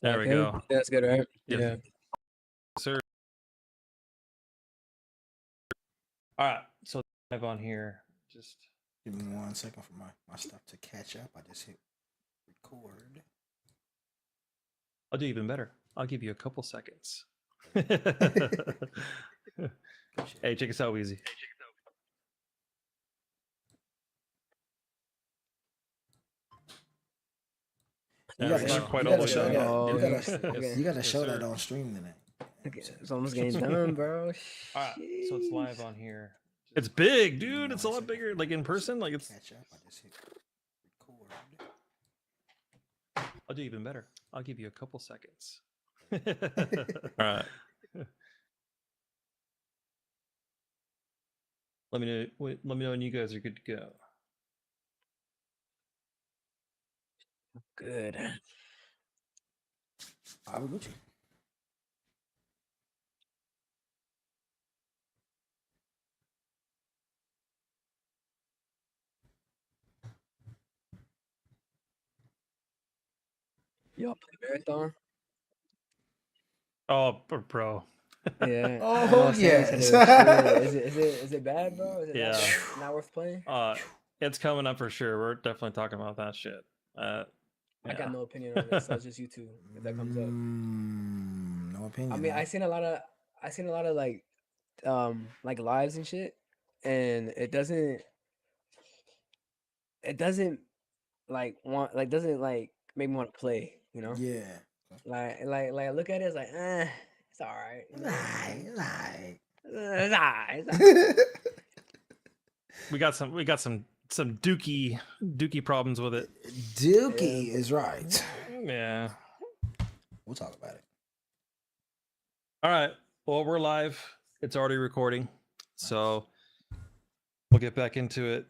There we Okay. go. That's good, right? Yes. Yeah. Sir. All right. So live on here. Just Give me 1 second for my stuff to catch up. I just hit record. I'll do even better. I'll give you a couple seconds. Hey, check us out, Weezy. You There gotta we show- go. Quite you all gotta the show way that. down. You Yes, gotta okay. you gotta Yes, show sir. that on stream tonight. Okay, it's almost getting done, bro. All right. So it's live on here. It's Just big, give me dude. It's a 1 lot second bigger. for Like my in person, like it's. catch up. I just hit record. I'll do even better. I'll give you a couple seconds. All right. Let me know. Let me know when you guys are good to go. Good. I'm Gucci. Y'all play marathon? Oh, bro. Yeah. Oh, I know Sammy said yes. it was shit. Is it bad, bro? Is it Yeah. that bad? Not worth playing? It's coming up for sure. We're definitely talking about that shit. I Yeah. got no opinion on it, so it's just you two if that comes up. No opinion. I mean, huh? I seen a lot of like lives and shit, and it doesn't doesn't make me want to play, you know? Yeah. Like I look at it, it's like, it's all right. You know? Lie. It's all right. It's all right. We got some dookie problems with it. Dookie is right. Yeah. We'll talk about it. All right. Well, we're live. It's already recording, so we'll get back into it.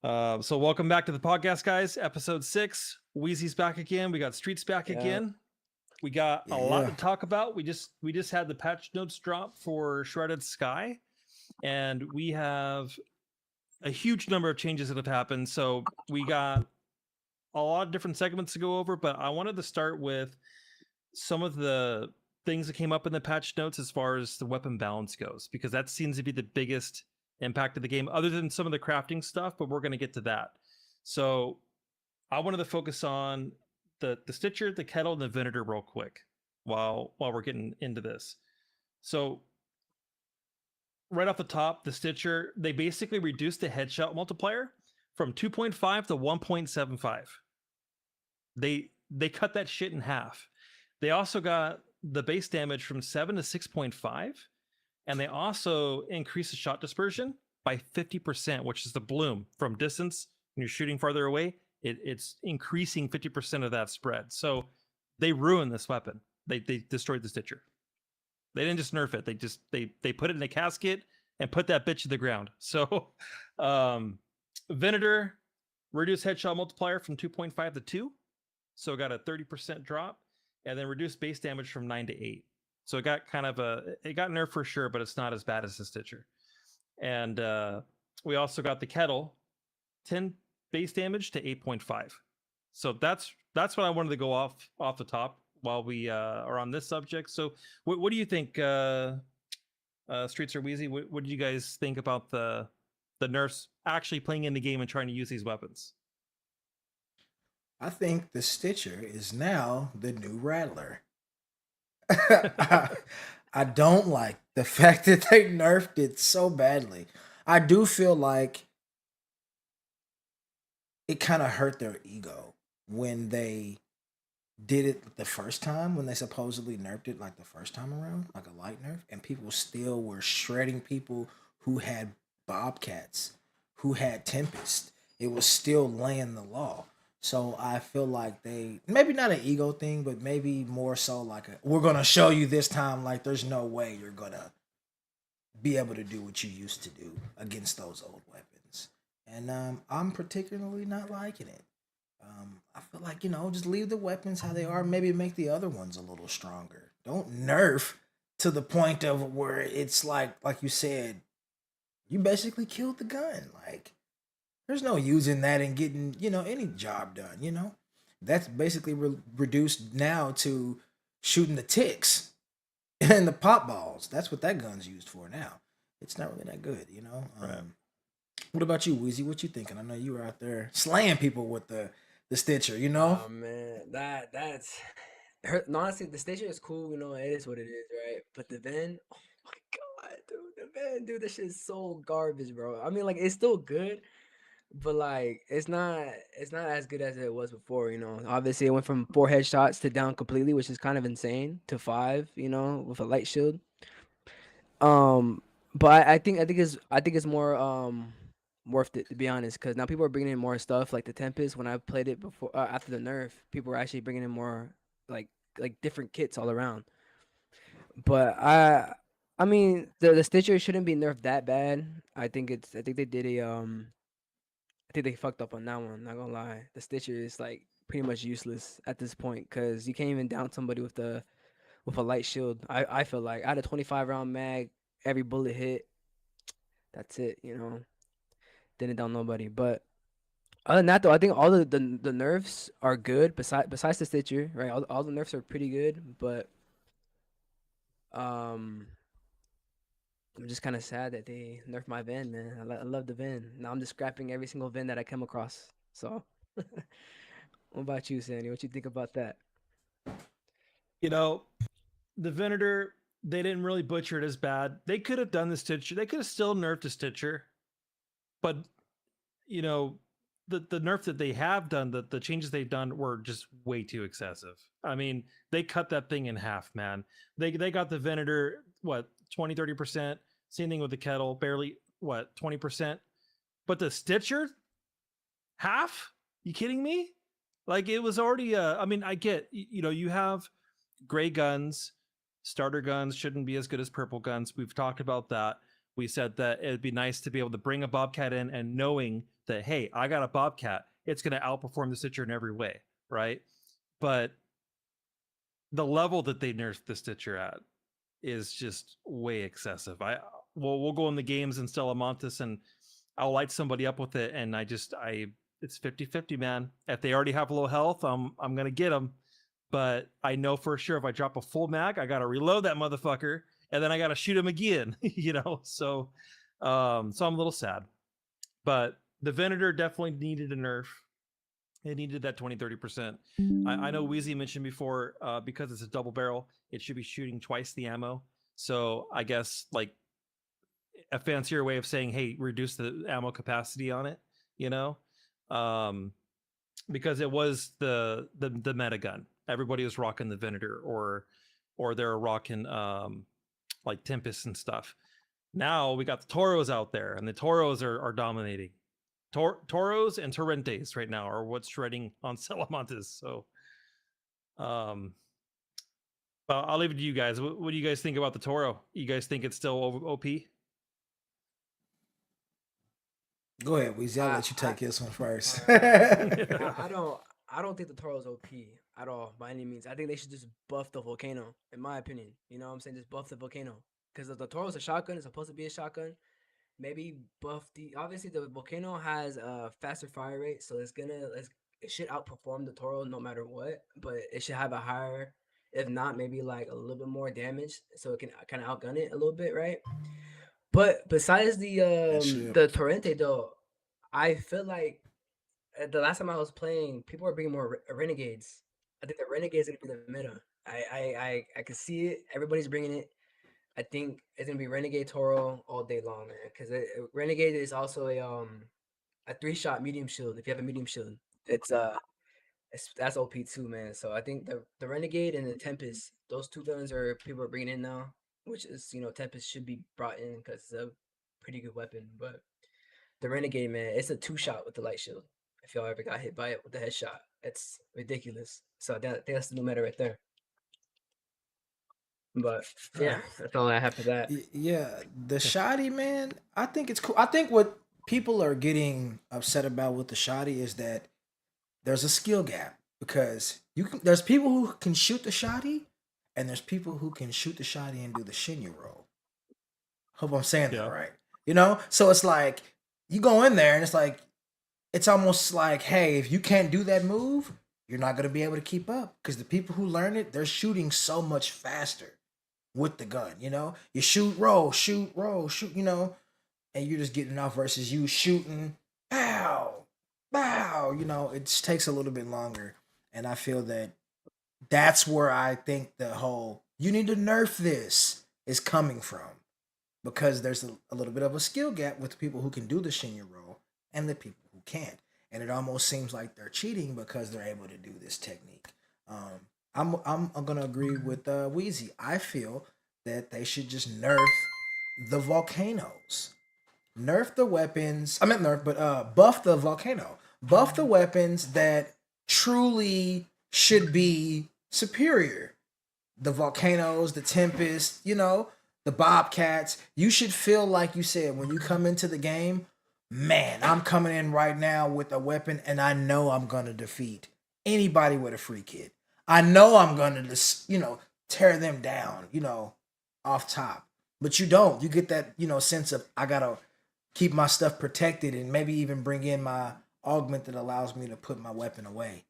So welcome back to the podcast, guys. Episode 6. Weezy's back again. We got Streetz back Yeah. again. We got a lot Yeah. to talk about. We just had the patch notes drop for Shredded Sky, and we have a huge number of changes that have happened. So we got a lot of different segments to go over, but I wanted to start with some of the things that came up in the patch notes as far as the weapon balance goes, because that seems to be the biggest impact of the game, other than some of the crafting stuff, but we're going to get to that. So I wanted to focus on the Stitcher, the Kettle, and the Venator real quick while we're getting into this. So right off the top, the Stitcher, they basically reduced the headshot multiplier from 2.5 to 1.75. They cut that shit in half. They also got the base damage from 7 to 6.5, and they also increased the shot dispersion by 50%, which is the bloom from distance. When you're shooting farther away, it's increasing 50% of that spread. So they ruined this weapon. They destroyed the Stitcher. They didn't just nerf it. They put it in a casket and put that bitch to the ground. So Venator reduced headshot multiplier from 2.5 to 2. So it got a 30% drop, and then reduced base damage from 9 to 8. So it got it got nerfed for sure, but it's not as bad as the Stitcher. And we also got the Kettle, 10 base damage to 8.5. So that's what I wanted to go off the top while we are on this subject. So what do you think, Streetz or Weezy? What do you guys think about the nerfs actually playing in the game and trying to use these weapons? I think the Stitcher is now the new Rattler. I don't like the fact that they nerfed it so badly. I do feel like it kind of hurt their ego when they did it the first time, when they supposedly nerfed it like the first time around, like a light nerf, and people still were shredding people who had Bobcats, who had Tempest. It was still laying the law. So I feel like they, maybe not an ego thing, but maybe more so like we're gonna show you this time, like there's no way you're gonna be able to do what you used to do against those old weapons. And I'm particularly not liking it. I feel like, just leave the weapons how they are. Maybe make the other ones a little stronger. Don't nerf to the point of where it's like you said, you basically killed the gun. Like, there's no using that and getting, any job done, That's basically reduced now to shooting the ticks and the pop balls. That's what that gun's used for now. It's not really that good, you know. Right. What about you, Weezy? What you thinking? I know you were out there slaying people with the Stitcher, you know. Oh man, that's honestly, the station is cool, you know, it is what it is, right? But the Ven, oh my god, dude, the Ven, dude, this shit is so garbage, bro. I mean, like, it's still good, but like, it's not as good as it was before, you know. Obviously, it went from 4 headshots to down completely, which is kind of insane, to 5, you know, with a light shield. Um, but I think it's more worth it, to be honest, because now people are bringing in more stuff like the Tempest. When I played it before, after the nerf, people were actually bringing in more like different kits all around. But I mean the Stitcher shouldn't be nerfed that bad. I think they did I think they fucked up on that one. Not gonna lie, the Stitcher is like pretty much useless at this point because you can't even down somebody with a light shield. I feel like I had a 25 round mag, every bullet hit. That's it, you know. Didn't down nobody. But other than that, though, I think all the nerfs are good. Besides the Stitcher, right? All the nerfs are pretty good. But um, I'm just kind of sad that they nerfed my Ven, man. I love the Ven. Now I'm just scrapping every single Ven that I come across. So, what about you, Sandy? What you think about that? You know, the Venator, they didn't really butcher it as bad. They could have done the Stitcher. They could have still nerfed the Stitcher, but you know, the nerf that they have done, the changes they've done were just way too excessive. I mean, they cut that thing in half, man. They got the Venator, what, 20-30%. Same thing with the Kettle, barely, what, 20%. But the Stitcher, half? You kidding me? Like, it was already I mean, I get, you know, you have gray guns, starter guns shouldn't be as good as purple guns. We've talked about that. We said that it'd be nice to be able to bring a Bobcat in and knowing that, hey, I got a Bobcat, it's going to outperform the Stitcher in every way, right? But the level that they nerfed the Stitcher at is just way excessive. We'll go in the games and Stella Montes and I'll light somebody up with it, and it's 50-50, man. If they already have low health, I'm gonna get them. But I know for sure if I drop a full mag, I gotta reload that motherfucker, and then I gotta shoot him again. You know, so I'm a little sad. But the Venator definitely needed a nerf. It needed that 20-30%. I know Weezy mentioned before, because it's a double barrel, it should be shooting twice the ammo. So I guess like a fancier way of saying, hey, reduce the ammo capacity on it, you know, because it was the meta gun. Everybody was rocking the Venator, or they're rocking like Tempest and stuff. Now we got the Toros out there, and the Toros are dominating. Toros and Torrentes right now are what's shredding on Salamantes. So I'll leave it to you guys. What do you guys think about the Toro? You guys think it's still OP? Go ahead, Weezy. I'll I let you take this one first. I don't think the Toro's OP at all by any means. I think they should just buff the Volcano, in my opinion. You know what I'm saying? Just buff the Volcano. Because the Toro's a shotgun, it's supposed to be a shotgun. Maybe buff obviously the Volcano has a faster fire rate, so it should outperform the Toro no matter what, but it should have a higher, if not maybe like a little bit more damage, so it can kind of outgun it a little bit, right? But besides the Torrente though, I feel like the last time I was playing, people were bringing more Renegades. I think the Renegades are gonna be the meta. I can see it. Everybody's bringing it. I think it's gonna be Renegade Toro all day long, man. Because Renegade is also a 3-shot medium shield. If you have a medium shield, that's OP too, man. So I think the Renegade and the Tempest, those two guns are people are bringing in now, which is, you know, Tempest should be brought in because it's a pretty good weapon. But the Renegade, man, it's a 2-shot with the light shield. If y'all ever got hit by it with the headshot, it's ridiculous. So I think that's the new meta right there. But yeah, that's all I have for that. Yeah, the shoddy, man. I think it's cool. I think what people are getting upset about with the shoddy is that there's a skill gap because there's people who can shoot the shoddy, and there's people who can shoot the shoddy and do the Shinya roll. Hope I'm saying that right. You know, so it's like you go in there and it's like it's almost like, hey, if you can't do that move, you're not going to be able to keep up because the people who learn it, they're shooting so much faster with the gun. You know, you shoot, roll, shoot, roll, shoot. You know, and you're just getting off versus you shooting, pow, pow. You know, it just takes a little bit longer, and I feel that that's where I think the whole "you need to nerf this" is coming from because there's a little bit of a skill gap with the people who can do the Shinya roll and the people who can't. And it almost seems like they're cheating because they're able to do this technique. I'm gonna agree with Weezy. I feel that they should just nerf the volcanoes, nerf the weapons. I meant nerf, but buff the volcano, buff the weapons that truly should be superior. The volcanoes, the tempest, you know, the bobcats. You should feel like you said when you come into the game, man, I'm coming in right now with a weapon and I know I'm gonna defeat anybody with a free kit. I know I'm gonna just, you know, tear them down, you know, off top. But you don't. You get that, you know, sense of I gotta keep my stuff protected and maybe even bring in my augment that allows me to put my weapon away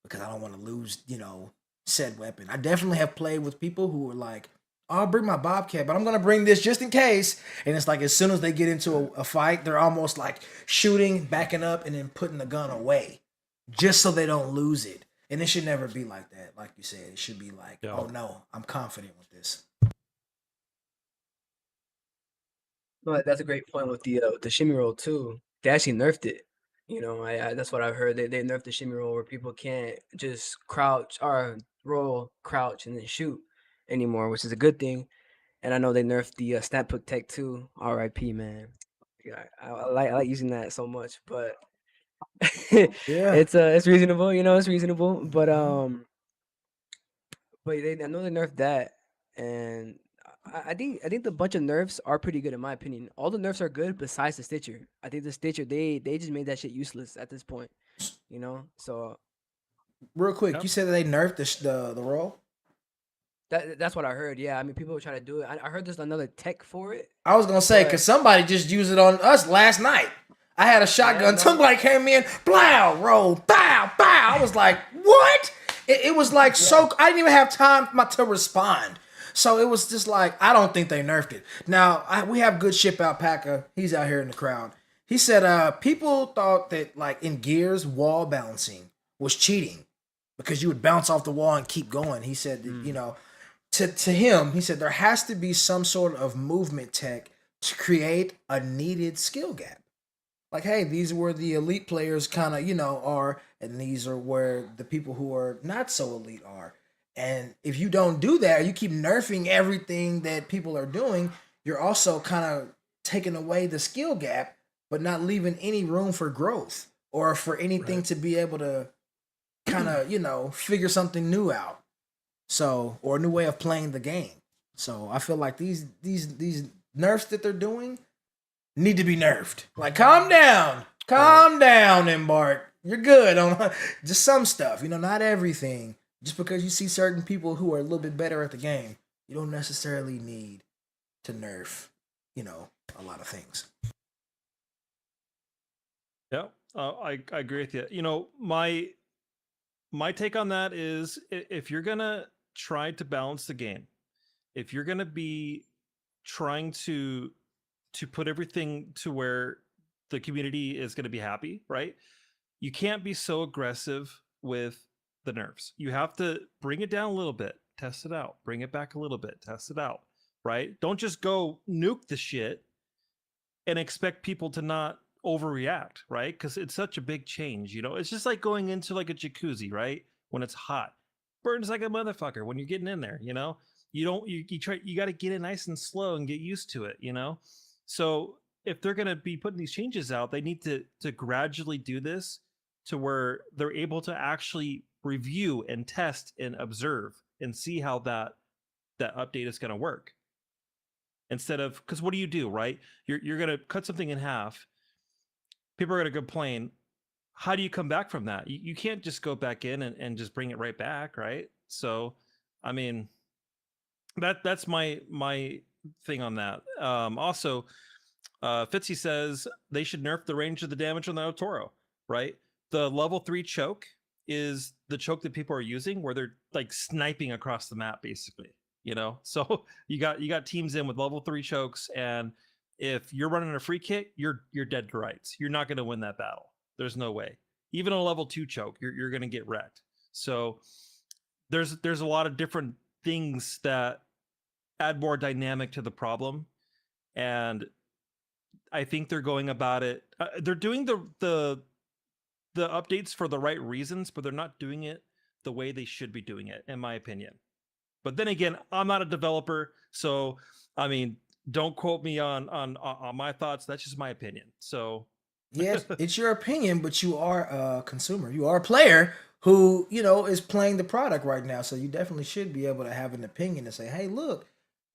because I don't want to lose, you know, said weapon. I definitely have played with people who were like, I'll bring my bobcat, but I'm gonna bring this just in case. And it's like as soon as they get into a fight, they're almost like shooting, backing up, and then putting the gun away, just so they don't lose it. And it should never be like that. Like you said, it should be like, oh no, I'm confident with this. No, that's a great point with the shimmy roll too. They actually nerfed it. You know, I that's what I've heard. They nerfed the shimmy roll where people can't just crouch or roll, crouch, and then shoot anymore, which is a good thing. And I know they nerfed the snap hook tech too. R.I.P. Man. Yeah, I like using that so much, but Yeah. it's reasonable. You know, it's reasonable. But I know they nerfed that, and I think the bunch of nerfs are pretty good in my opinion. All the nerfs are good besides the Stitcher. I think the Stitcher they just made that shit useless at this point. You know, so Real quick, Yep. you said that they nerfed the roll. that's what I heard. Yeah, I mean people were trying to do it. I heard there's another tech for it. I was gonna say But- because somebody just used it on us last night. I had a shotgun. no. Somebody came in, blow, roll, bow, bow. I was like, what? It was like so. I didn't even have time to respond. So it was just like I don't think they nerfed it. Now we have good ship alpaca. He's out here in the crowd. He said people thought that like in Gears wall balancing was cheating because you would bounce off the wall and keep going. He said that, you know, to him, he said there has to be some sort of movement tech to create a needed skill gap. Like, hey, these are where the elite players kind of, you know, are, and these are where the people who are not so elite are. And if you don't do that, you keep nerfing everything that people are doing, you're also kind of taking away the skill gap, but not leaving any room for growth or for anything to be able to kind of, you know, figure something new out. So, or a new way of playing the game. So I feel like these nerfs that they're doing need to be nerfed. Like, calm down, Embark. You're good on just some stuff, you know, not everything. Just because you see certain people who are a little bit better at the game, you don't necessarily need to nerf, you know, a lot of things. Yeah, I agree with you. You know, my take on that is if you're gonna try to balance the game, if you're gonna be trying to put everything to where the community is gonna be happy, right? You can't be so aggressive with the nerfs. You have to bring it down a little bit, test it out, bring it back a little bit, test it out, right? Don't just go nuke the shit and expect people to not overreact, right? Because it's such a big change, you know. It's just like going into like a jacuzzi, right? When it's hot, burns like a motherfucker when you're getting in there, you know. You don't you try you got to get it nice and slow and get used to it, you know. So if they're going to be putting these changes out, they need to gradually do this to where they're able to actually review and test and observe and see how that update is going to work. Instead of, because what do, right? You're going to cut something in half. People are going to complain. How do you come back from that? You can't just go back in and just bring it right back, right? So, I mean, that's my thing on that. Also, Fitzy says they should nerf the range of the damage on the El Toro, right? The level 3 choke is the choke that people are using, where they're like sniping across the map, basically. So you got teams in with level 3 chokes, and if you're running a free kick, you're dead to rights. You're not going to win that battle. There's no way. Even a level 2 choke, you're going to get wrecked. So there's a lot of different things that add more dynamic to the problem, and I think they're going about it. They're doing the updates for the right reasons, but they're not doing it the way they should be doing it, in my opinion. But then again, I'm not a developer, so I mean, don't quote me on my thoughts. That's just my opinion. So Yes, it's your opinion, but you are a consumer. You are a player who, is playing the product right now. So you definitely should be able to have an opinion and say, hey, look,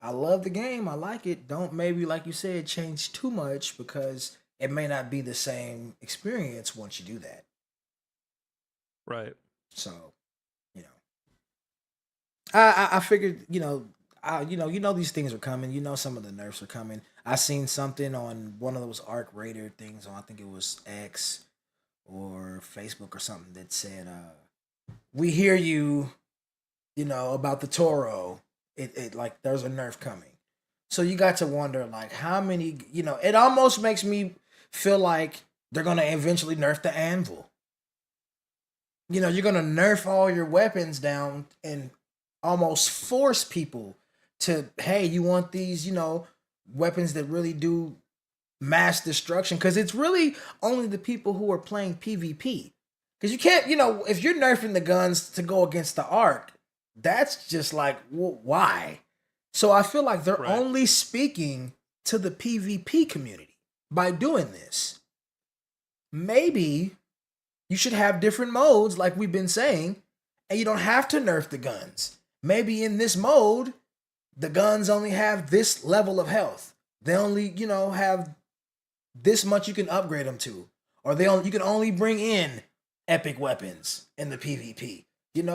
I love the game. I like it. Don't maybe, like you said, change too much, because it may not be the same experience once you do that. right. So, I figured, these things are coming. Some of the nerfs are coming. I seen something on one of those Arc Raider things on, I think it was X or Facebook or something, that said, we hear you, about the Toro. It like, there's a nerf coming. So you got to wonder, like, how many, it almost makes me feel like they're going to eventually nerf the anvil. You're going to nerf all your weapons down and almost force people to, hey, you want these, weapons that really do mass destruction, because it's really only the people who are playing PvP. Because you can't, if you're nerfing the guns to go against the Arc, that's just like, why? So I feel like they're only speaking to the PvP community by doing this. Maybe you should have different modes, like we've been saying, and you don't have to nerf the guns. Maybe in this mode, the guns only have this level of health. They only, have this much you can upgrade them to. Or you can only bring in epic weapons in the PvP.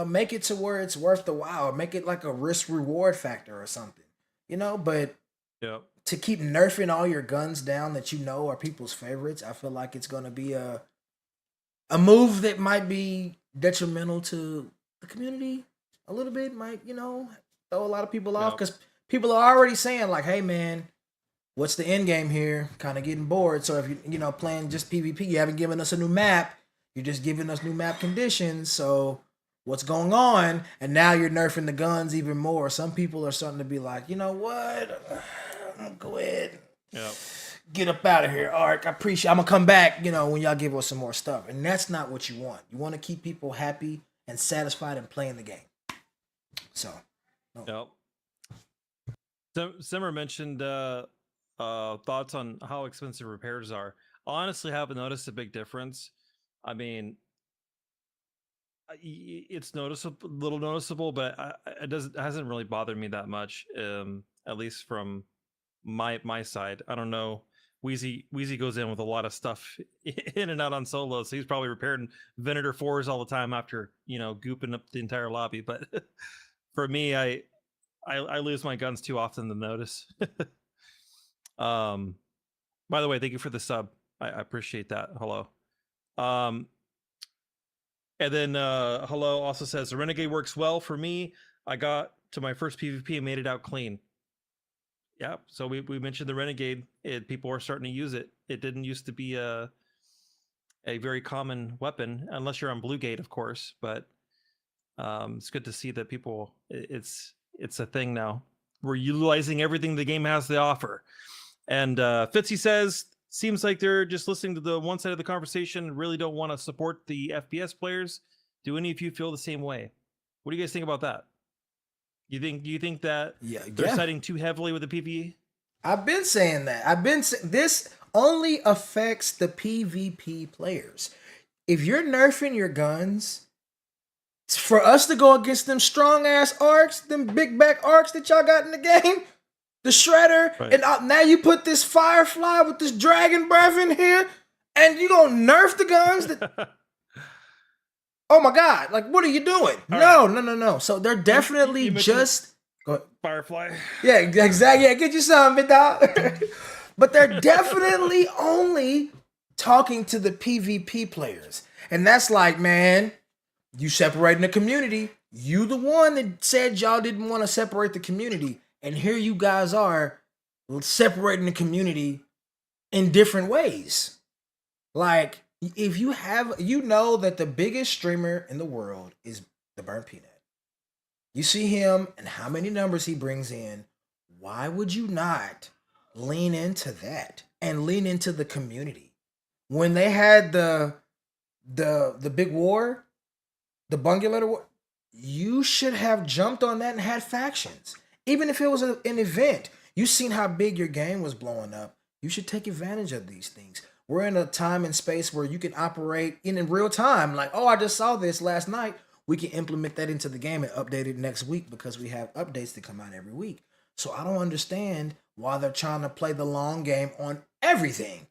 Make it to where it's worth the while. Or make it like a risk reward factor or something. But to keep nerfing all your guns down that are people's favorites, I feel like it's going to be a move that might be detrimental to the community a little bit. Might, throw a lot of people off, because people are already saying, like, hey, man, what's the end game here? Kind of getting bored. So if you playing just PvP, you haven't given us a new map. You're just giving us new map conditions. So what's going on? And now you're nerfing the guns even more. Some people are starting to be like, you know what? I'm gonna go ahead. Get up out of here, Ark. I'm gonna come back, when y'all give us some more stuff. And that's not what you want. You want to keep people happy and satisfied and playing the game. So, Simmer mentioned thoughts on how expensive repairs are. Honestly, haven't noticed a big difference. I mean, it's little noticeable, but it hasn't really bothered me that much. At least from my side. I don't know. Weezy goes in with a lot of stuff in and out on solo, so he's probably repairing Venator 4s all the time after gooping up the entire lobby. But for me, I lose my guns too often to notice. By the way, thank you for the sub. I appreciate that. Hello. And then hello also says the Renegade works well for me. I got to my first PvP and made it out clean. Yeah, so we mentioned the Renegade. People are starting to use it. It didn't used to be a very common weapon, unless you're on Blue Gate, of course. But it's good to see that people, it's a thing now. We're utilizing everything the game has to offer. And Fitzy says, seems like they're just listening to the one side of the conversation and really don't want to support the FPS players. Do any of you feel the same way? What do you guys think about that? You think that they're siding too heavily with the PvE? I've been saying that. This only affects the PvP players. If you're nerfing your guns, for us to go against them strong ass arcs, them big back arcs that y'all got in the game, the Shredder, and now you put this Firefly with this dragon breath in here, and you gonna nerf the guns that. Oh my God! Like, what are you doing? No. So they're definitely just Firefly. Yeah, exactly. Yeah, get you some, big dog. But they're definitely only talking to the PvP players, and that's like, man, You separating the community. You the one that said y'all didn't want to separate the community, and here you guys are separating the community in different ways. Like, if you have, you know that the biggest streamer in the world is the Burnt Peanut. You see him and how many numbers he brings in. Why would you not lean into that and lean into the community? When they had the big war, the Bungulator war, you should have jumped on that and had factions. Even if it was an event, you seen how big your game was blowing up. You should take advantage of these things. We're in a time and space where you can operate in real time. Like, oh, I just saw this last night. We can implement that into the game and update it next week because we have updates that come out every week. So I don't understand why they're trying to play the long game on everything.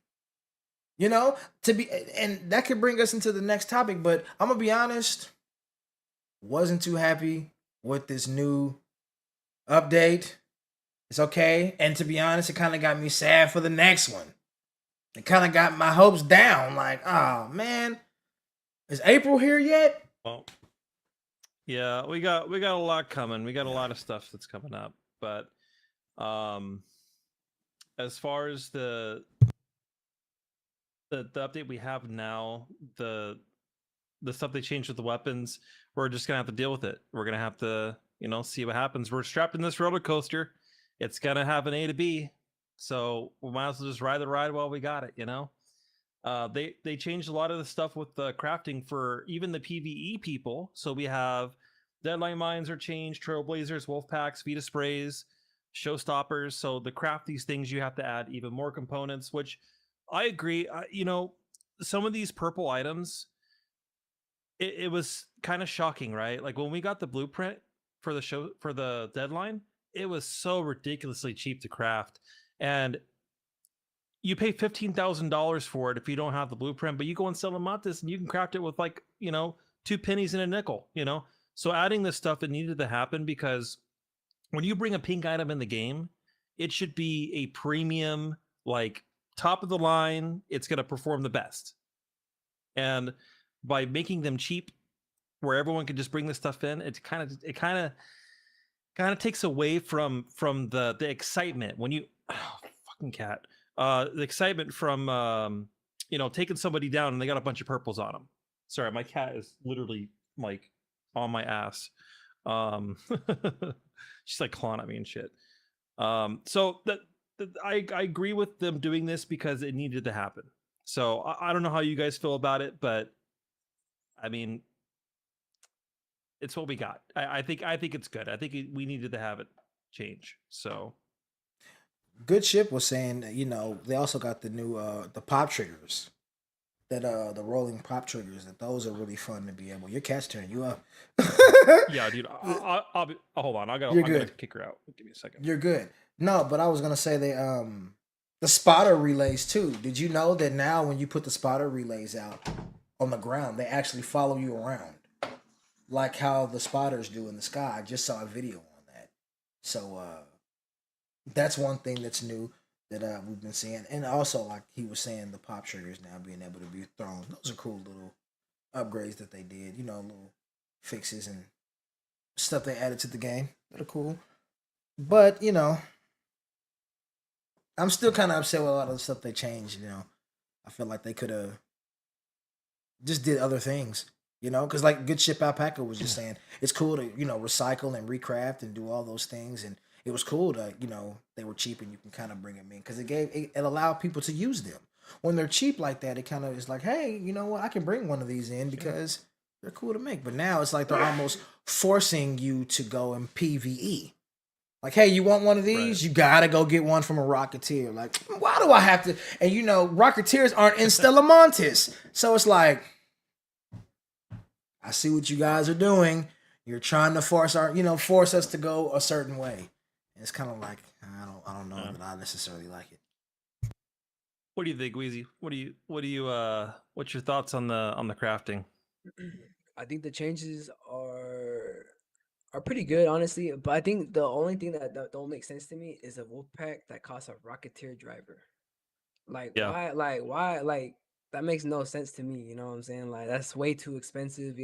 You know, and that could bring us into the next topic, but I'm gonna be honest, wasn't too happy with this new update. It's okay. And to be honest, it kind of got me sad for the next one. It kind of got my hopes down. Like, oh man, is April here yet? Well, yeah, we got a lot coming. We got a lot of stuff that's coming up. But as far as the update we have now, the stuff they changed with the weapons, we're just gonna have to deal with it. We're gonna have to, see what happens. We're strapped in this roller coaster. It's gonna have an A to B, so we might as well just ride the ride while we got it. They changed a lot of the stuff with the crafting for even the PvE people. So we have deadline mines are changed, trailblazers, wolf packs, Vita sprays, showstoppers. So to craft these things, you have to add even more components, which I agree. Some of these purple items, it was kind of shocking, right? Like when we got the blueprint for the deadline, it was so ridiculously cheap to craft, and you pay $15,000 for it if you don't have the blueprint, but you go and sell them at this and you can craft it with 2 pennies and a nickel. So adding this stuff, it needed to happen because when you bring a pink item in the game, it should be a premium, like top of the line. It's going to perform the best, and by making them cheap where everyone can just bring this stuff in, it kind of takes away from the excitement when you fucking cat the excitement from taking somebody down and they got a bunch of purples on them. Sorry, my cat is literally like on my ass. She's like clawing at me and shit. So that I agree with them doing this because it needed to happen. So I don't know how you guys feel about it, but I mean, it's what we got. I think it's good. I think we needed to have it change. So Good Ship was saying, they also got the new the pop triggers. That the rolling pop triggers, that those are really fun to be able. Your cat's turning you up. yeah, dude. I'll be, hold on. I You're gotta good. kick her out. Give me a second. You're good. No, but I was gonna say the spotter relays too. Did you know that now when you put the spotter relays out on the ground, they actually follow you around, like how the spotters do in the sky? I just saw a video on that. So that's one thing that's new that we've been seeing, and also like he was saying, the pop triggers now being able to be thrown. Those are cool little upgrades that they did. Little fixes and stuff they added to the game that are cool. But I'm still kind of upset with a lot of the stuff they changed. I feel like they could have just did other things. Because like Good Ship Alpaca was just saying, it's cool to recycle and recraft and do all those things, and it was cool to they were cheap and you can kind of bring them in because it allowed people to use them. When they're cheap like that, it kind of is like, hey, you know what? I can bring one of these in because they're cool to make. But now it's like they're almost forcing you to go and PvE. Like, hey, you want one of these? Right. You gotta go get one from a Rocketeer. Like, why do I have to? And Rocketeers aren't in Stellamontis, so it's like, I see what you guys are doing. You're trying to force us to go a certain way. And it's kind of like I don't know that I necessarily like it. What do you think, Weezy? What's your thoughts on the crafting? I think the changes are pretty good, honestly. But I think the only thing that don't make sense to me is a wolf pack that costs a Rocketeer driver. Like, yeah. Why? Like, that makes no sense to me. You know what I'm saying? Like, that's way too expensive.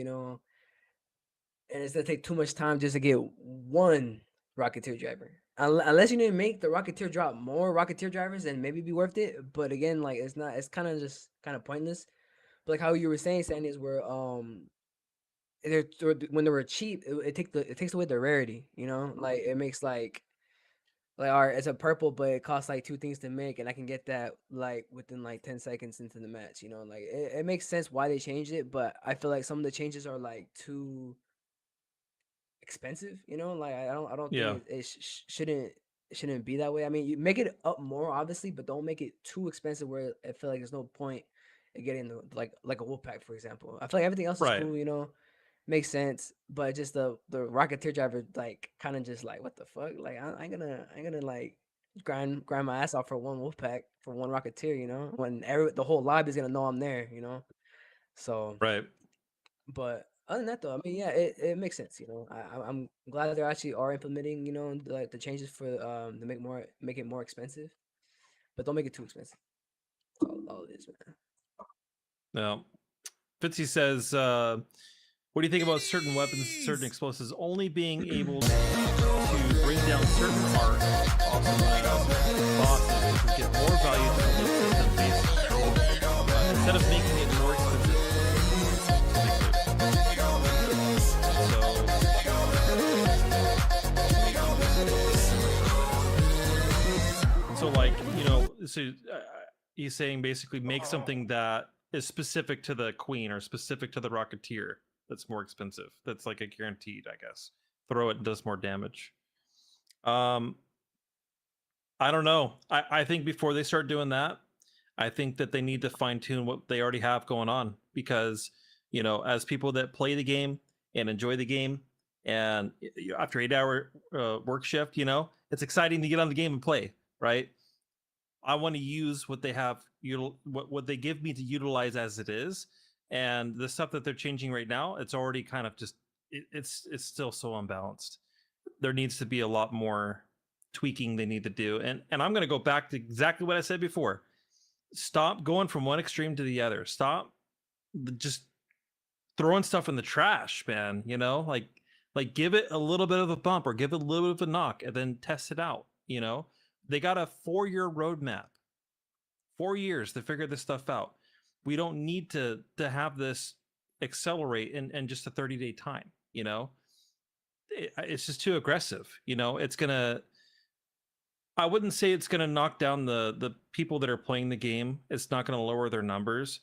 and it's gonna take too much time just to get one Rocketeer driver. Unless you didn't make the Rocketeer drop more Rocketeer drivers, then maybe be worth it. But again, like it's not. It's kind of just kind of pointless. But like how you were saying, Sandy, is where when they were cheap, it takes away the rarity. You know, like it makes like all right, it's a purple, but it costs like 2 things to make, and I can get that like within like 10 seconds into the match. You know, like it makes sense why they changed it, but I feel like some of the changes are like too expensive. You know, like I don't Yeah. think it shouldn't be that way. I mean, you make it up more obviously, but don't make it too expensive where I feel like there's no point in getting the like a wolf pack, for example. I feel like everything else is Right. cool. You know, makes sense, but just the Rocketeer driver like kind of just like what the fuck? Like I ain't gonna like grind my ass off for one wolf pack for one Rocketeer. You know, when the whole lobby's gonna know I'm there. You know, so. Right. But other than that, though, I mean, yeah, it makes sense. You know, I'm glad that they actually are implementing, you know, like the changes for to make it more expensive, but don't make it too expensive. That's all it is, man. No. Fitzy says, what do you think about certain weapons, certain explosives only being able to bring down certain parts, also bosses, which would get more value to the loot system based instead of making it more expensive? So like, you know, so he's saying basically make something that is specific to the queen or specific to the Rocketeer that's more expensive. That's like a guaranteed, I guess. Throw it and does more damage. I don't know. I think before they start doing that, I think that they need to fine tune what they already have going on, because, you know, as people that play the game and enjoy the game, and after 8-hour work shift, you know, it's exciting to get on the game and play, right? I want to use what they have, what they give me to utilize as it is, and the stuff that they're changing right now, it's already kind of just it's still so unbalanced. There needs to be a lot more tweaking they need to do, and I'm going to go back to exactly what I said before. Stop going from one extreme to the other. Stop just throwing stuff in the trash, man. You know, like give it a little bit of a bump or give it a little bit of a knock and then test it out. You know, they got a 4-year roadmap, 4 years to figure this stuff out. We don't need to have this accelerate in just a 30-day time. You know, it's just too aggressive. You know, it's gonna. I wouldn't say it's gonna knock down the people that are playing the game. It's not gonna lower their numbers,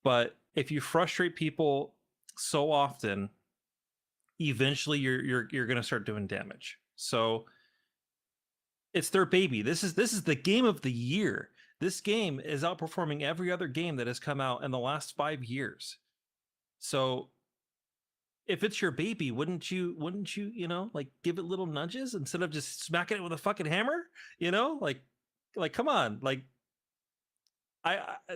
but if you frustrate people so often, eventually you're gonna start doing damage. So it's their baby. This is the game of the year. This game is outperforming every other game that has come out in the last 5 years. So if it's your baby, wouldn't you, you know, like give it little nudges instead of just smacking it with a fucking hammer? You know, like come on, like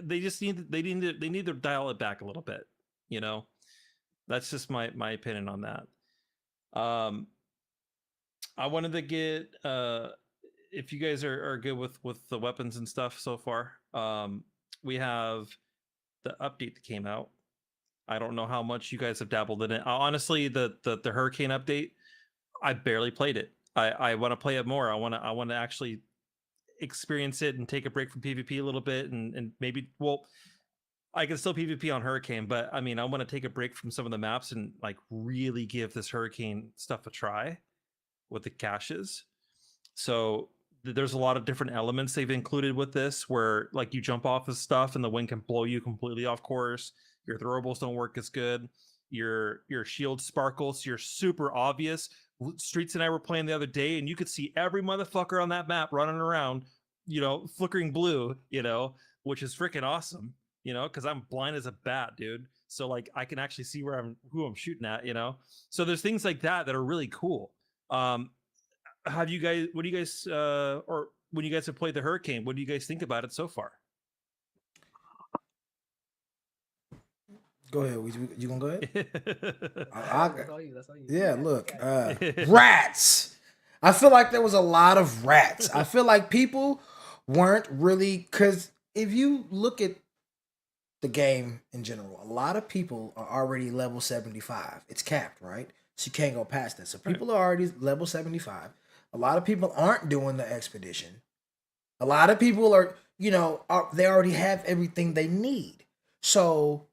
they just need to dial it back a little bit. You know, that's just my opinion on that. I wanted to get if you guys are good with the weapons and stuff so far. We have the update that came out. I don't know how much you guys have dabbled in it. Honestly, the Hurricane update, I barely played it. I want to play it more. I want to actually experience it and take a break from PvP a little bit and maybe, well, I can still PvP on Hurricane, but I mean, I want to take a break from some of the maps and like really give this Hurricane stuff a try with the caches. So there's a lot of different elements they've included with this, where like you jump off of stuff and the wind can blow you completely off course. Your throwables don't work as good. Your shield sparkles. You're super obvious. Streetz and I were playing the other day, and you could see every motherfucker on that map running around, you know, flickering blue, you know, which is freaking awesome, you know, because I'm blind as a bat, dude. So like I can actually see who I'm shooting at, you know. So there's things like that are really cool. What do you guys or when you guys have played the Hurricane, what do you guys think about it so far? Go ahead. You gonna go ahead? That's all you. That's all you. Yeah, look, rats. I feel like there was a lot of rats. I feel like people weren't really, because if you look at the game in general, a lot of people are already level 75. It's capped, right? So you can't go past that. So people are already level 75. A lot of people aren't doing the expedition. A lot of people are, they already have everything they need. So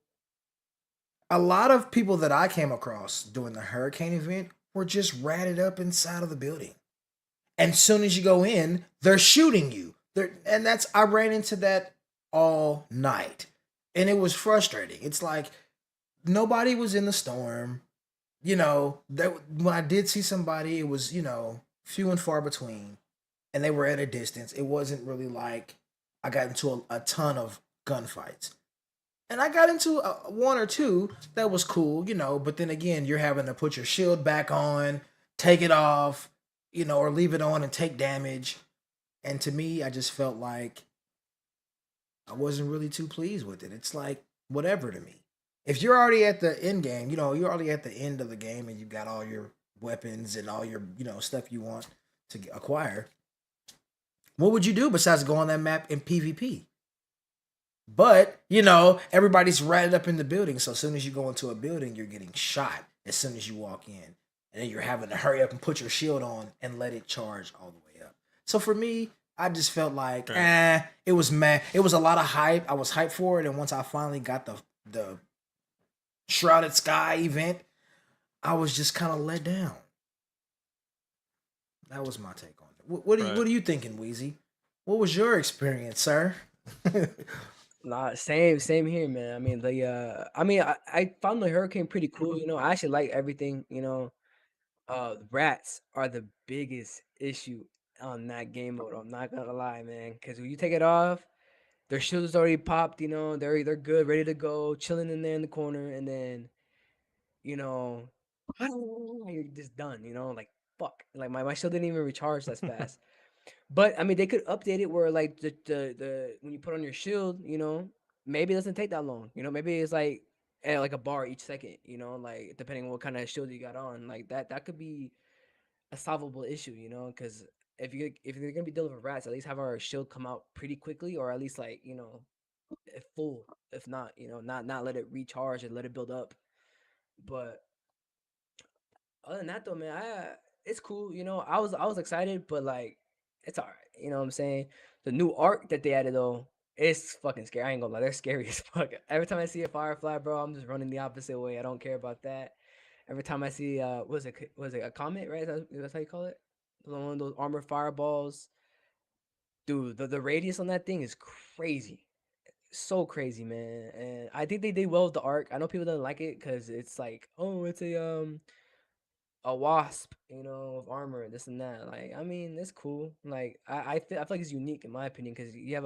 a lot of people that I came across during the hurricane event were just ratted up inside of the building. And as soon as you go in, they're shooting you. I ran into that all night. And it was frustrating. It's like nobody was in the storm. When I did see somebody, it was, few and far between. And they were at a distance. It wasn't really like I got into a ton of gunfights. And I got into one or two that was cool, but then again, you're having to put your shield back on, take it off, or leave it on and take damage. And to me, I just felt like I wasn't really too pleased with it. It's like, whatever to me. If you're already at the end game, you're already at the end of the game and you've got all your weapons and all your, stuff you want to acquire, what would you do besides go on that map in PvP? But, everybody's ratted up in the building. So as soon as you go into a building, you're getting shot as soon as you walk in. And then you're having to hurry up and put your shield on and let it charge all the way up. So for me, I just felt like, it was meh. It was a lot of hype. I was hyped for it. And once I finally got the Shrouded Sky event, I was just kind of let down. That was my take on it. What are you thinking, Weezy? What was your experience, sir? Nah, same here, man. I mean, I found the hurricane pretty cool. I actually like everything. Rats are the biggest issue on that game mode. I'm not gonna lie, man. Because when you take it off, their shield is already popped. They're good, ready to go, chilling in there in the corner, and then you're just done. Like fuck. Like my shield didn't even recharge that fast. But I mean, they could update it where like the when you put on your shield, maybe it doesn't take that long. Maybe it's like like a bar each second. Like depending on what kind of shield you got on, like that could be a solvable issue. Because if you're gonna be dealing with rats, at least have our shield come out pretty quickly, or at least like if full. If not, not let it recharge and let it build up. But other than that though, man, it's cool. I was excited, but like it's alright. You know what I'm saying? The new arc that they added though, it's fucking scary. I ain't gonna lie, they're scary as fuck. Every time I see a firefly, bro, I'm just running the opposite way. I don't care about that. Every time I see was it a comet, right? That's how you call it? One of those armored fireballs. Dude, the radius on that thing is crazy. So crazy, man. And I think they did well with the arc. I know people don't like it because it's like, oh, it's a wasp, with armor, this and that. Like, I mean, it's cool. Like, I feel like it's unique in my opinion because you have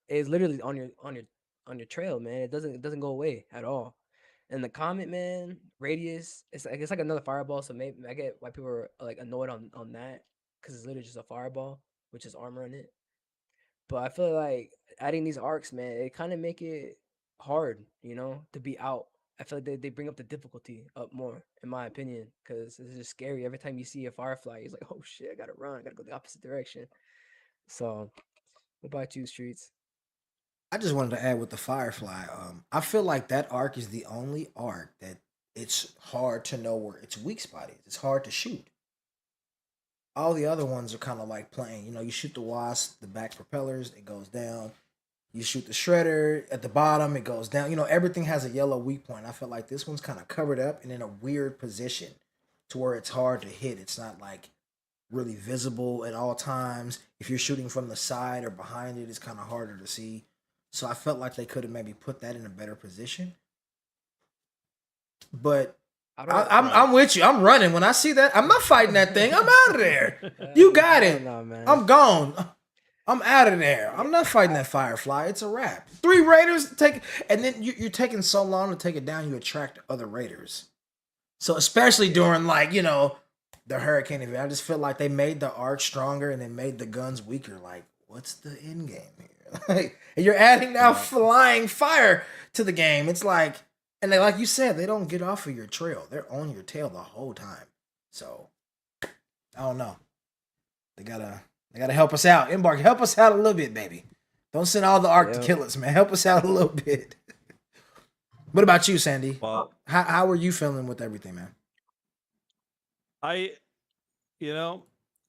it's literally on your trail, man. It doesn't go away at all. And the comet, man, radius, it's like another fireball. So maybe I get why people are like annoyed on that because it's literally just a fireball, which is armor in it. But I feel like adding these arcs, man, it kind of make it hard, to be out. I feel like they bring up the difficulty up more, in my opinion, because it's just scary. Every time you see a firefly, it's like, oh shit, I gotta run, I gotta go the opposite direction. So, what about you, Streets? I just wanted to add with the Firefly. I feel like that arc is the only arc that it's hard to know where its weak spot is. It's hard to shoot. All the other ones are kind of like playing. You shoot the wasp, the back propellers, it goes down. You shoot the shredder at the bottom, it goes down. Everything has a yellow weak point. I feel like this one's kind of covered up and in a weird position to where it's hard to hit. It's not like really visible at all times. If you're shooting from the side or behind it, it's kind of harder to see. So I felt like they could have maybe put that in a better position. But I'm with you. I'm running. When I see that, I'm not fighting that thing. I'm out of there. You got it. No, man. I'm gone. I'm out of there. I'm not fighting that firefly. It's a wrap. 3 raiders and then you're taking so long to take it down. You attract other raiders. So especially during the hurricane event, I just feel like they made the arc stronger and they made the guns weaker. Like, what's the end game here? And you're adding now flying fire to the game. It's like. And like you said, they don't get off of your trail. They're on your tail the whole time. So I don't know. They gotta help us out. Embark, help us out a little bit, baby. Don't send all the arc to kill us, man. Help us out a little bit. What about you, Sandy? Well, how are you feeling with everything, man? I, you know,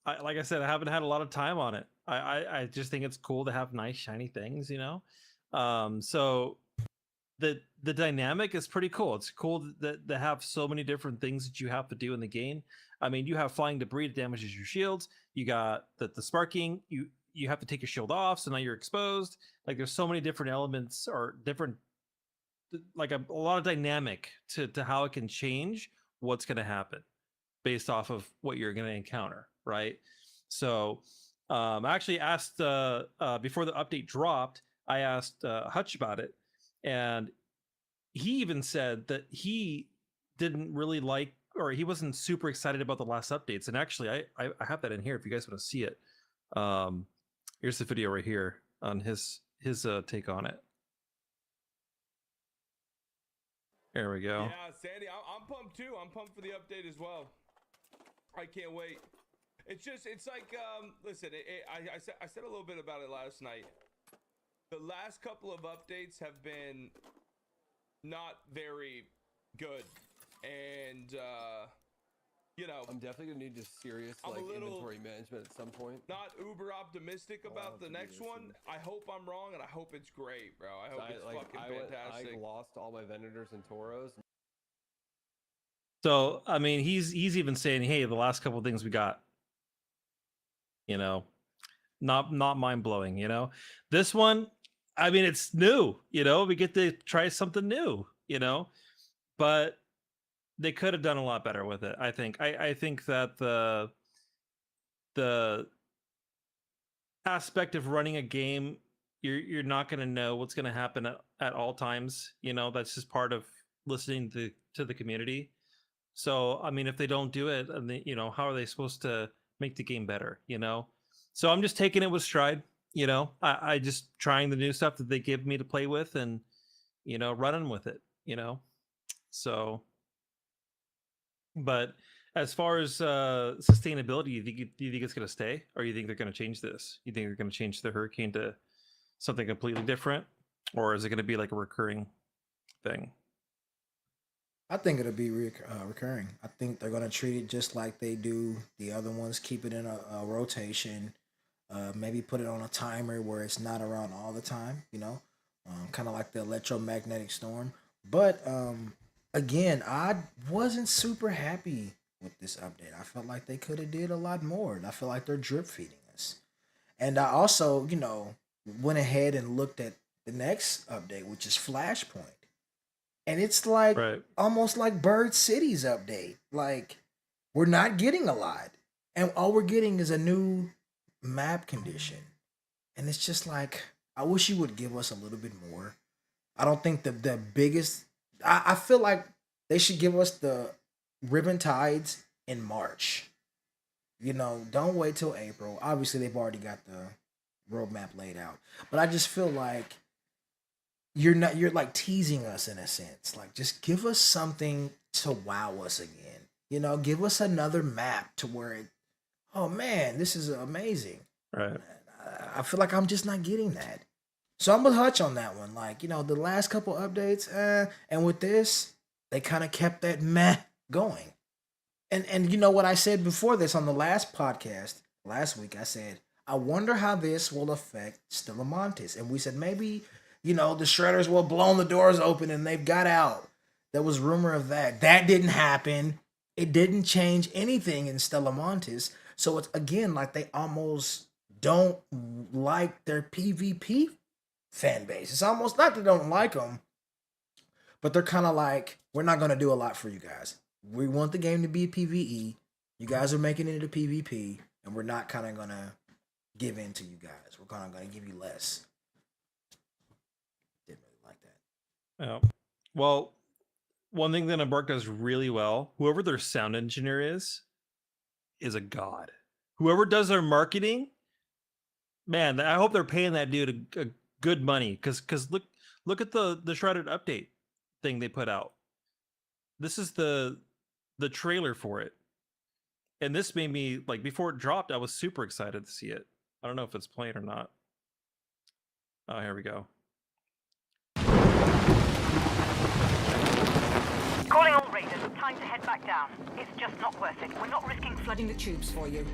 like I said, I haven't had a lot of time on it. I just think it's cool to have nice shiny things, you know. So the dynamic is pretty cool. It's cool that they have so many different things that you have to do in the game. I mean, you have flying debris that damages your shields. You got the sparking. You have to take your shield off, so now you're exposed. Like there's so many different elements or different, like a lot of dynamic to how it can change what's going to happen based off of what you're going to encounter, right? So I actually asked before the update dropped, I asked Hutch about it, and he even said that he didn't really like, or he wasn't super excited about the last updates. And actually, I have that in here if you guys want to see it. Here's the video right here on his take on it. There we go. Yeah, Sandy, I'm pumped too. I'm pumped for the update as well. I can't wait. It's like, listen, I said a little bit about it last night. The last couple of updates have been not very good, and you know, I'm definitely gonna need just serious inventory management at some point. Not uber optimistic about the next one. I hope I'm wrong, and I hope it's great, bro. I hope it's fucking fantastic. I lost all my Venators and Tauros. So I mean, he's even saying, hey, the last couple of things we got, you know, not mind blowing. You know, this one, I mean, it's new. You know, we get to try something new. You know, but they could have done a lot better with it. I think. I think that the aspect of running a game, you're not going to know what's going to happen at all times. You know, that's just part of listening to the community. So I mean, if they don't do it, and you know, how are they supposed to make the game better? You know, so I'm just taking it with stride. You know, I just trying the new stuff that they give me to play with, and you know, running with it. You know, so. But as far as sustainability, do you think it's going to stay, or you think they're going to change this? You think they're going to change the Hurricane to something completely different, or is it going to be like a recurring thing? I think it'll be recurring. I think they're going to treat it just like they do the other ones. Keep it in a rotation. Maybe put it on a timer where it's not around all the time. You know, kind of like the electromagnetic storm. But again, I wasn't super happy with this update. I felt like they could have did a lot more. And I feel like they're drip feeding us. And I also, you know, went ahead and looked at the next update, which is Flashpoint. And it's like almost like Bird City's update. Like, we're not getting a lot. And all we're getting is a new map condition. And it's just like, I wish you would give us a little bit more. I don't think the biggest... I feel like they should give us the Ribbon Tides in March. You know, don't wait till April. Obviously, they've already got the roadmap laid out. But I just feel like you're like teasing us in a sense. Like, just give us something to wow us again. You know, give us another map to where it, oh man, this is amazing. Right. I feel like I'm just not getting that. So I'm with Hutch on that one. Like, you know, the last couple updates, and with this, they kind of kept that meh going. And you know what I said before this on the last podcast, last week, I said, I wonder how this will affect Stellamontis. And we said, maybe, you know, the Shredders will have blown the doors open and they've got out. There was rumor of that. That didn't happen. It didn't change anything in Stellamontis. So it's, again, like they almost don't like their PvP fan base. It's almost not they don't like them, but they're kind of like, we're not going to do a lot for you guys. We want the game to be PvE. You guys are making it into PvP, and we're not kind of going to give in to you guys. We're kind of going to give you less. Didn't really like that. Yeah. Well, one thing that Embark does really well, whoever their sound engineer is a god. Whoever does their marketing, man, I hope they're paying that dude a good money, because look at the Shredded update thing they put out. This is the trailer for it, and this made me, like, before it dropped, I was super excited to see it. I don't know if it's playing or not. Oh, here we go. Calling all raiders. Time time to head back down. It's just not worth it. We're not risking Flooding the tubes for you.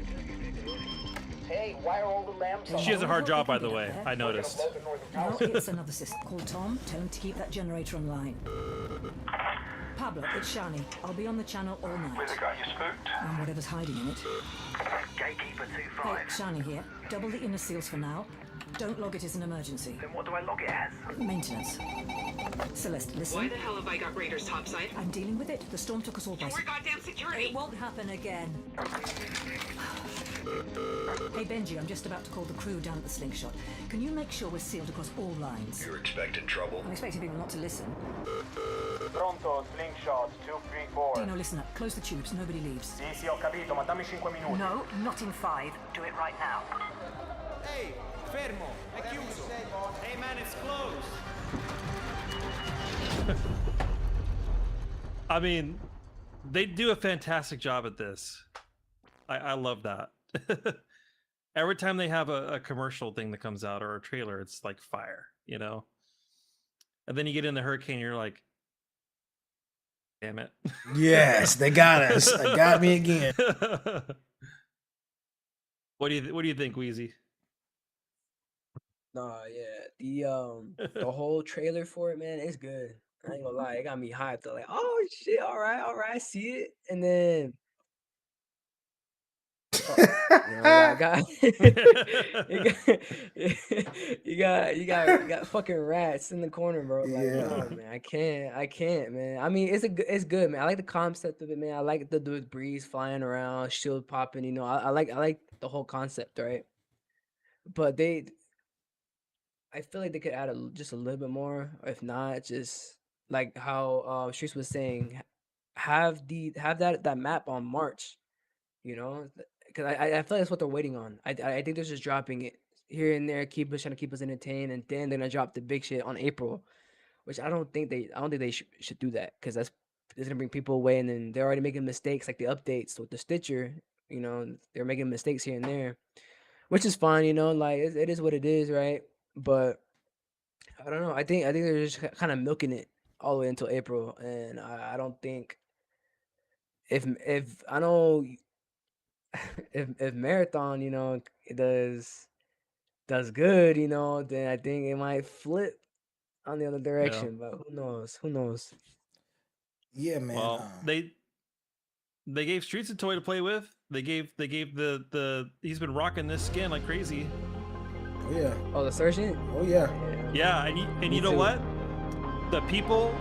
Hey, why are all the lamps on? She has a hard job, by the way. I noticed. No, it's another system. Call Tom. Tell him to keep that generator online. Pablo, it's Shani. I'll be on the channel all night. Where's the guy you spooked? And whatever's hiding in it. Gatekeeper Hey, 2-5. Shani here. Double the inner seals for now. Don't log it as an emergency. Then what do I log it as? Maintenance. Celeste, listen. Why the hell have I got Raiders topside? I'm dealing with it. The storm took us all by More goddamn security! It won't happen again. Hey Benji, I'm just about to call the crew down at the slingshot. Can you make sure we're sealed across all lines? You're expecting trouble. I'm expecting people not to listen. Pronto, slingshot 234. Dino, listen up. Close the tubes. Nobody leaves. Sì, ho capito, ma dammi 5 minuti. No, not in 5. Do it right now. Ehi, fermo, è chiuso. Hey man, it's closed. I mean, they do a fantastic job at this. I love that. Every time they have a commercial thing that comes out or a trailer, it's like fire, you know? And then you get in the hurricane, you're like, damn it. Yes, they got us. They got me again. What do you think, Weezy? Nah, yeah. The whole trailer for it, man, it's good. I ain't gonna lie, it got me hyped. Like, oh shit, all right, I see it. And then I got you got fucking rats in the corner, bro. Like, no, man, I can't, man. I mean, it's good, man. I like the concept of it, man. I like the breeze flying around, shield popping. You know, I like the whole concept, right? But I feel like they could add just a little bit more. If not, just like how Streetz was saying, have that map on March, you know. Because I feel like that's what they're waiting on. I think they're just dropping it here and there, trying to keep us entertained, and then they're gonna drop the big shit on April, which I don't think they should do that, because it's gonna bring people away, and then they're already making mistakes like the updates with the Stitcher. You know, they're making mistakes here and there, which is fine. You know, like it is what it is, right? But I don't know. I think they're just kind of milking it all the way until April, and I don't think if I know. If Marathon, you know, does good, you know, then I think it might flip on the other direction. But who knows? Yeah, man. Well, they gave Streetz a toy to play with. They gave the he's been rocking this skin like crazy. Oh yeah. Oh, the Surgeon. Oh yeah. Yeah, and you know what? The people,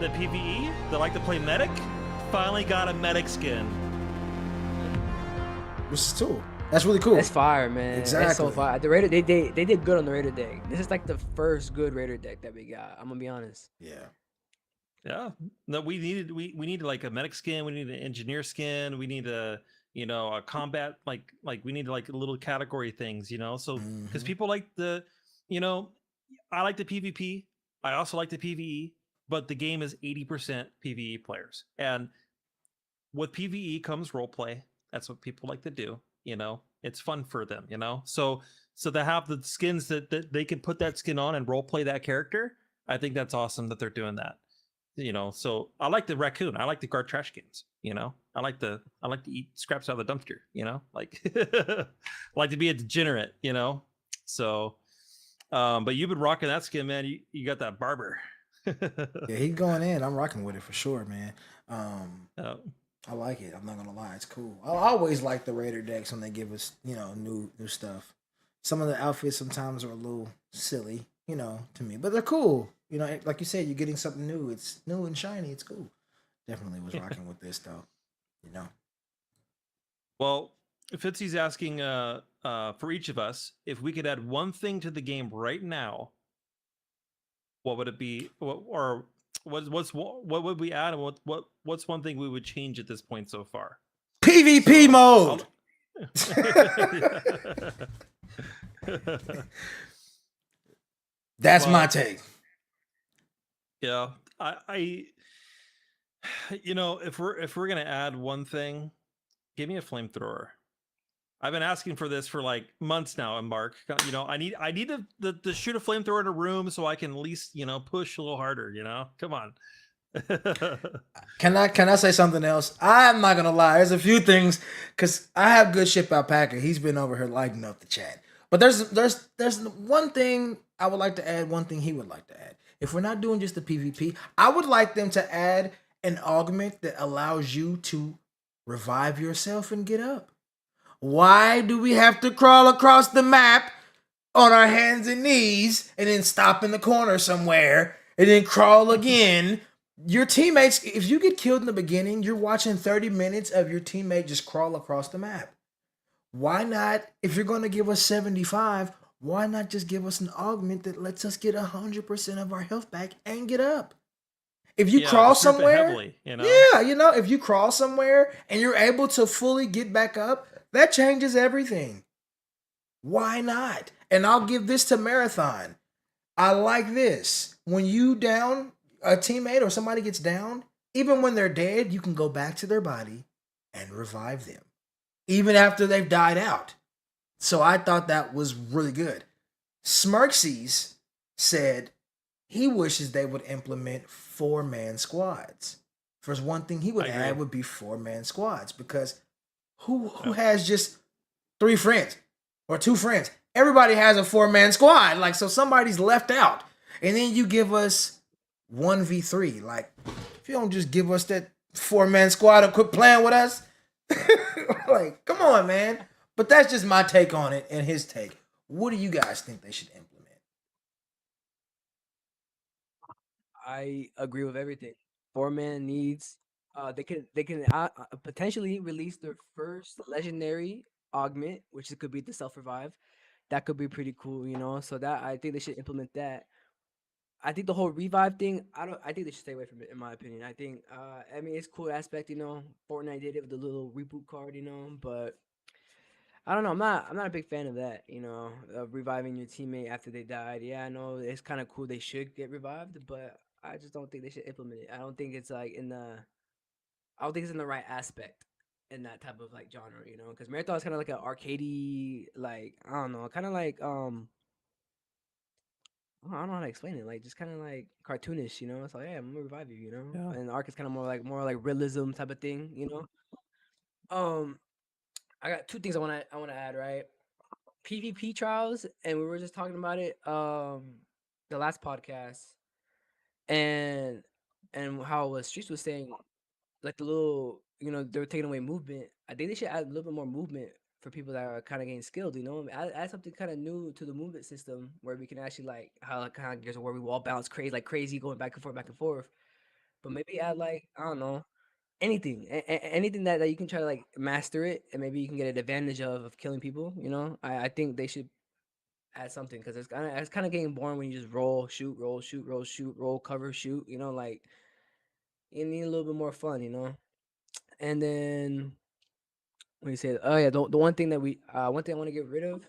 the PvE that like to play medic, finally got a medic skin. Which is cool. That's really cool. That's fire, man. Exactly. That's so fire. The Raider, they did good on the Raider deck. This is like the first good Raider deck that we got. I'm gonna be honest. Yeah. No, we needed like a medic skin. We need an engineer skin. We need a combat like we need like little category things, you know. So because people like I like the PvP. I also like the PvE, but the game is 80% PvE players, and with PvE comes roleplay. That's what people like to do, you know. It's fun for them, you know. So to have the skins that they can put that skin on and role play that character, I think that's awesome that they're doing that, you know. So I like the raccoon. I like the guard trash cans, you know. I like to eat scraps out of the dumpster, you know. Like I like to be a degenerate, you know. So, but you've been rocking that skin, man. You got that barber. Yeah, he's going in. I'm rocking with it for sure, man. Oh. I like it. I'm not gonna lie, it's cool. I always like the Raider decks when they give us, you know, new stuff. Some of the outfits sometimes are a little silly, you know, to me, but they're cool. You know, like you said, you're getting something new. It's new and shiny. It's cool. Definitely was rocking with this though, you know. Well, Fitzy's asking for each of us if we could add one thing to the game right now. What would it be? What would we add, and what's one thing we would change at this point so far? PvP mode. That's my take. Yeah, I you know, if we're gonna add one thing, give me a flamethrower. I've been asking for this for like months now, and Mark, you know, I need to shoot a flamethrower in a room so I can at least, you know, push a little harder. You know, come on. Can I say something else? I'm not gonna lie. There's a few things because I have good shit about Packer. He's been over here lighting up the chat. But there's one thing I would like to add. One thing he would like to add. If we're not doing just the PvP, I would like them to add an augment that allows you to revive yourself and get up. Why do we have to crawl across the map on our hands and knees and then stop in the corner somewhere and then crawl again? Your teammates, if you get killed in the beginning, you're watching 30 minutes of your teammate just crawl across the map. Why not, if you're going to give us 75, why not just give us an augment that lets us get 100% of our health back and get up? If you crawl just rip it somewhere, heavily, you know? yeah, if you crawl somewhere and you're able to fully get back up, that changes everything. Why not? And I'll give this to Marathon. I like this. When you down a teammate or somebody gets down, even when they're dead, you can go back to their body and revive them, even after they've died out. So I thought that was really good. Smirksies said he wishes they would implement 4-man squads. First, one thing he would add would be 4-man squads, because who has just 3 friends or 2 friends? Everybody has a 4-man squad. Like, so somebody's left out. And then you give us 1v3. Like, if you don't just give us that 4-man squad and quit playing with us, like, come on, man. But that's just my take on it and his take. What do you guys think they should implement? I agree with everything. 4-man needs. They can potentially release their first legendary augment, which could be the self revive. That could be pretty cool, you know. So that, I think they should implement that. I think the whole revive thing, I think they should stay away from it, in my opinion. I think I mean, it's a cool aspect, you know. Fortnite did it with the little reboot card, you know, but I don't know. I'm not a big fan of that, you know, of reviving your teammate after they died. Yeah, I know it's kind of cool they should get revived, but I just don't think they should implement it. I don't think it's like I don't think it's in the right aspect in that type of like genre, you know, because Marathon is kind of like an arcadey, like, I don't know, kind of like I don't know how to explain it. Like, just kind of like cartoonish, you know. It's like, yeah, I'm gonna revive you, you know. Yeah. And Ark is kind of more like realism type of thing, you know. I got 2 things I wanna add, right? PvP trials, and we were just talking about it the last podcast, and how Streetz was saying, like, the little, you know, they were taking away movement. I think they should add a little bit more movement for people that are kind of getting skilled, you know. Add something kind of new to the movement system where we can actually, like, how like kind of Gears of War, we wall bounce crazy, going back and forth. But maybe add, like, I don't know, anything, anything that you can try to like master it, and maybe you can get an advantage of killing people. You know, I think they should add something, because it's kind of getting boring when you just roll, shoot, roll, shoot, roll, shoot, roll, cover, shoot. You know, like, you need a little bit more fun. You know, and then when you say, oh yeah, the one thing one thing I want to get rid of,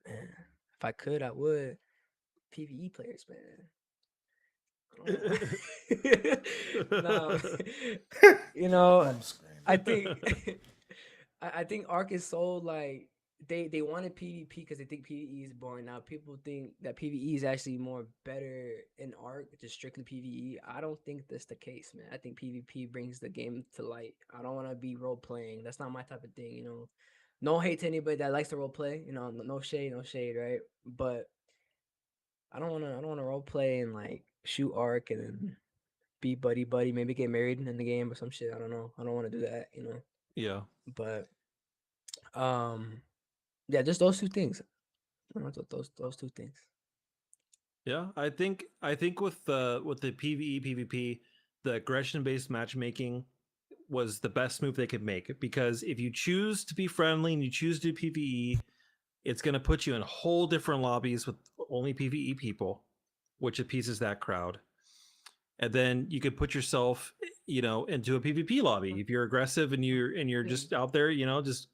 man, if I could, I would. PvE players, man. No, you know, I think I think Ark is so like they wanted PvP because they think PvE is boring. Now people think that PvE is actually more better in Ark, just strictly PvE. I don't think that's the case, man. I think PvP brings the game to light. I don't want to be role playing. That's not my type of thing, you know. No hate to anybody that likes to role play, you know. No shade, right? But I don't wanna role play and like shoot Ark and then be buddy, maybe get married in the game or some shit. I don't know. I don't want to do that, you know. Yeah. But yeah, just those 2 things. Those 2 things. Yeah, I think with the PvE PvP, the aggression based matchmaking was the best move they could make, because if you choose to be friendly and you choose to do PvE, it's going to put you in whole different lobbies with only PvE people, which appeases that crowd. And then you could put yourself, you know, into a PvP lobby. If you're aggressive and you're just out there, you know, just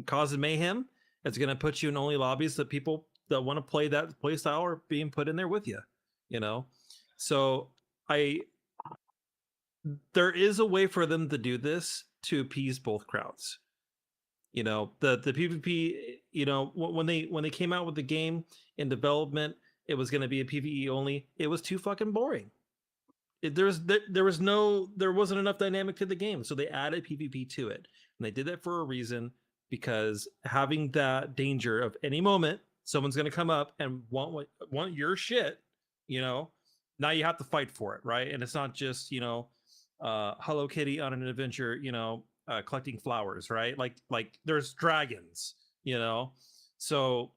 causing mayhem, it's going to put you in only lobbies that people that want to play that play style are being put in there with you, you know. So there is a way for them to do this to appease both crowds. You know, the PvP, you know, when they came out with the game in development, it was going to be a PvE only. It was too fucking boring. there wasn't enough dynamic to the game, so they added PvP to it, and they did that for a reason, because having that danger of any moment someone's going to come up and want your shit, now you have to fight for it, right? And it's not just Hello Kitty on an adventure, collecting flowers, right? Like there's dragons, so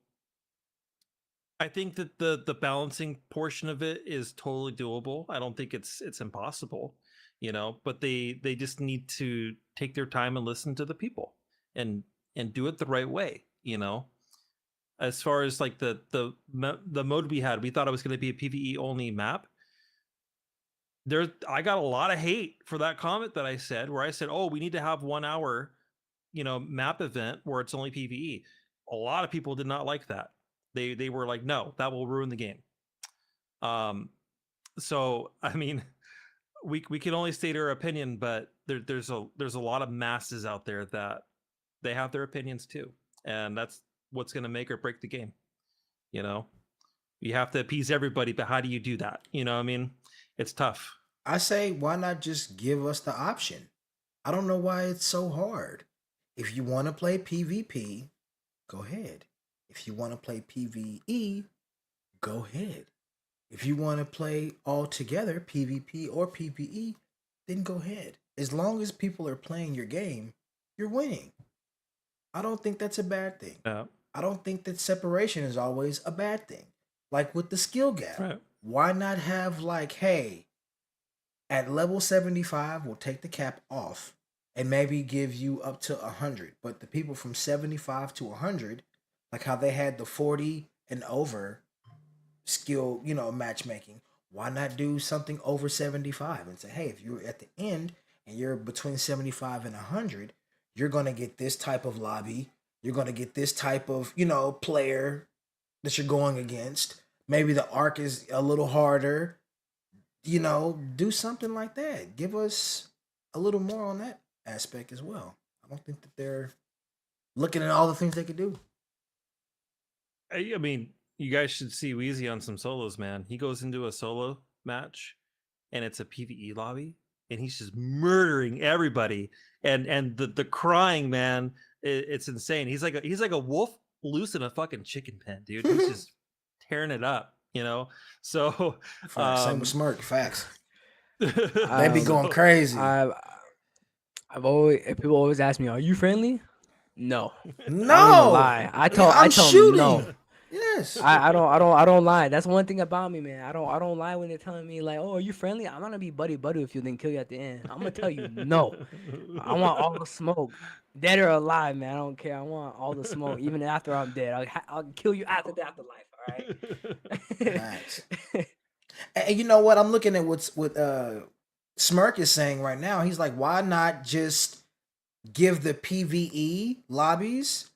I think that the balancing portion of it is totally doable. I don't think it's impossible, but they just need to take their time and listen to the people and do it the right way, As far as like the mode we had, we thought it was going to be a PvE only map. I got a lot of hate for that comment that I said, where I said, "Oh, we need to have 1 hour, map event where it's only PvE." A lot of people did not like that. They were like, "No, that will ruin the game." So I mean, we can only state our opinion, but there's a lot of masses out there that they have their opinions too, and that's what's going to make or break the game. You have to appease everybody, but how do you do that? I mean, it's tough. I say, why not just give us the option? I don't know why it's so hard. If you want to play PvP, go ahead. If you want to play PvE, go ahead. If you want to play all together, PvP or PvE, then go ahead. As long as people are playing your game, you're winning. I don't think that's a bad thing. Yeah. I don't think that separation is always a bad thing. Like with the skill gap, right. Why not have like, hey, at level 75, we'll take the cap off and maybe give you up to 100. But the people from 75 to 100, like how they had the 40 and over skill, matchmaking, why not do something over 75 and say, hey, if you're at the end and you're between 75 and 100, you're going to get this type of lobby. You're going to get this type of, player that you're going against. Maybe the arc is a little harder. Do something like that. Give us a little more on that aspect as well. I don't think that they're looking at all the things they could do. I mean, you guys should see Weezy on some solos, man. He goes into a solo match and it's a PvE lobby and he's just murdering everybody. And the crying, man, it's insane. He's like a wolf loose in a fucking chicken pen, dude. He's just tearing it up, So same with Smirk, facts. They be going crazy. People always ask me, "Are you friendly?" No. No. I don't even lie. I tell them no. Yes. I don't lie. That's one thing about me, man. I don't lie when they're telling me like, "Oh, are you friendly?" I'm gonna be buddy with you, then kill you at the end. I'm gonna tell you no. I want all the smoke, dead or alive, man. I don't care. I want all the smoke, even after I'm dead. I'll kill you after the afterlife. All right. Nice. And you know what? I'm looking at what Smirk is saying right now. He's like, why not just give the PvE lobbies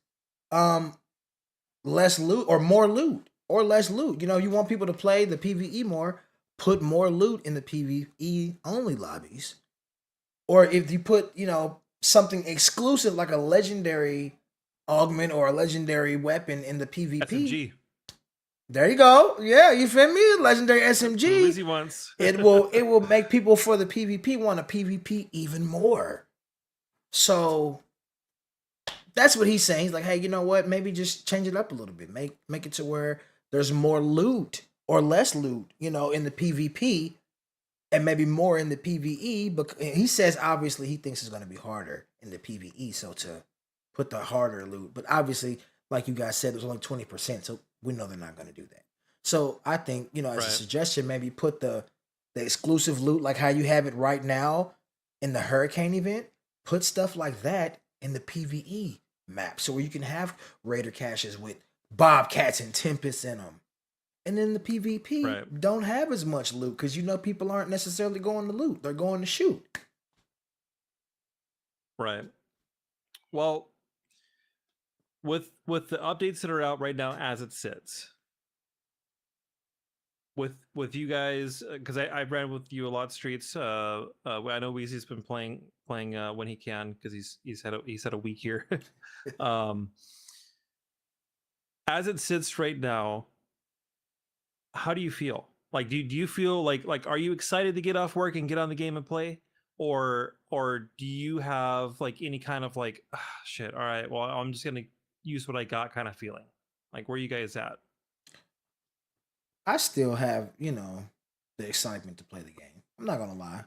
less loot or more loot or less loot? You want people to play the PvE more, put more loot in the PvE only lobbies. Or if you put, something exclusive like a legendary augment or a legendary weapon in the PvP. SMG. There you go. Yeah, you feel me? Legendary SMG. Weezy wants. it will make people for the PvP want to PvP even more. So that's what he's saying. He's like, hey, you know what? Maybe just change it up a little bit. Make it to where there's more loot or less loot, in the PvP, and maybe more in the PvE. But he says obviously he thinks it's going to be harder in the PvE, so to put the harder loot. But obviously, like you guys said, there's only 20%, so we know they're not going to do that. So I think, as a suggestion, maybe put the exclusive loot like how you have it right now in the Hurricane event. Put stuff like that in the PvE map, so where you can have Raider caches with Bobcats and Tempests in them. And then the PvP don't have as much loot because people aren't necessarily going to loot. They're going to shoot. Right. Well, with the updates that are out right now as it sits, with you guys, because I ran with you a lot, Streetz. I know Weezy's been playing when he can, because he's had a week here. As it sits right now, how do you feel? Like, do you feel like are you excited to get off work and get on the game and play, or do you have like any kind of like shit? All right, well, I'm just gonna use what I got kind of feeling. Like, where you guys at? I still have, the excitement to play the game. I'm not gonna lie.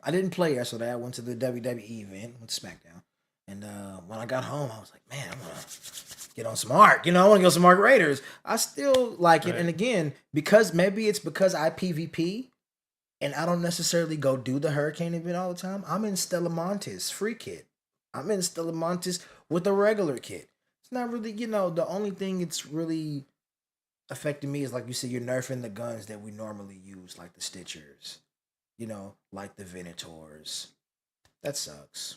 I didn't play yesterday. I went to the WWE event, went to SmackDown, and when I got home, I was like, man, I'm gonna get on some Ark. I want to get on some Ark Raiders. I still like it, Right. and again, because maybe it's because I PvP, and I don't necessarily go do the Hurricane event all the time. I'm in Stella Montes free kit. I'm in Stella Montes with a regular kit. It's not really, the only thing it's really affecting me is like you said, you're nerfing the guns that we normally use, like the Stitchers, like the Venators. That sucks.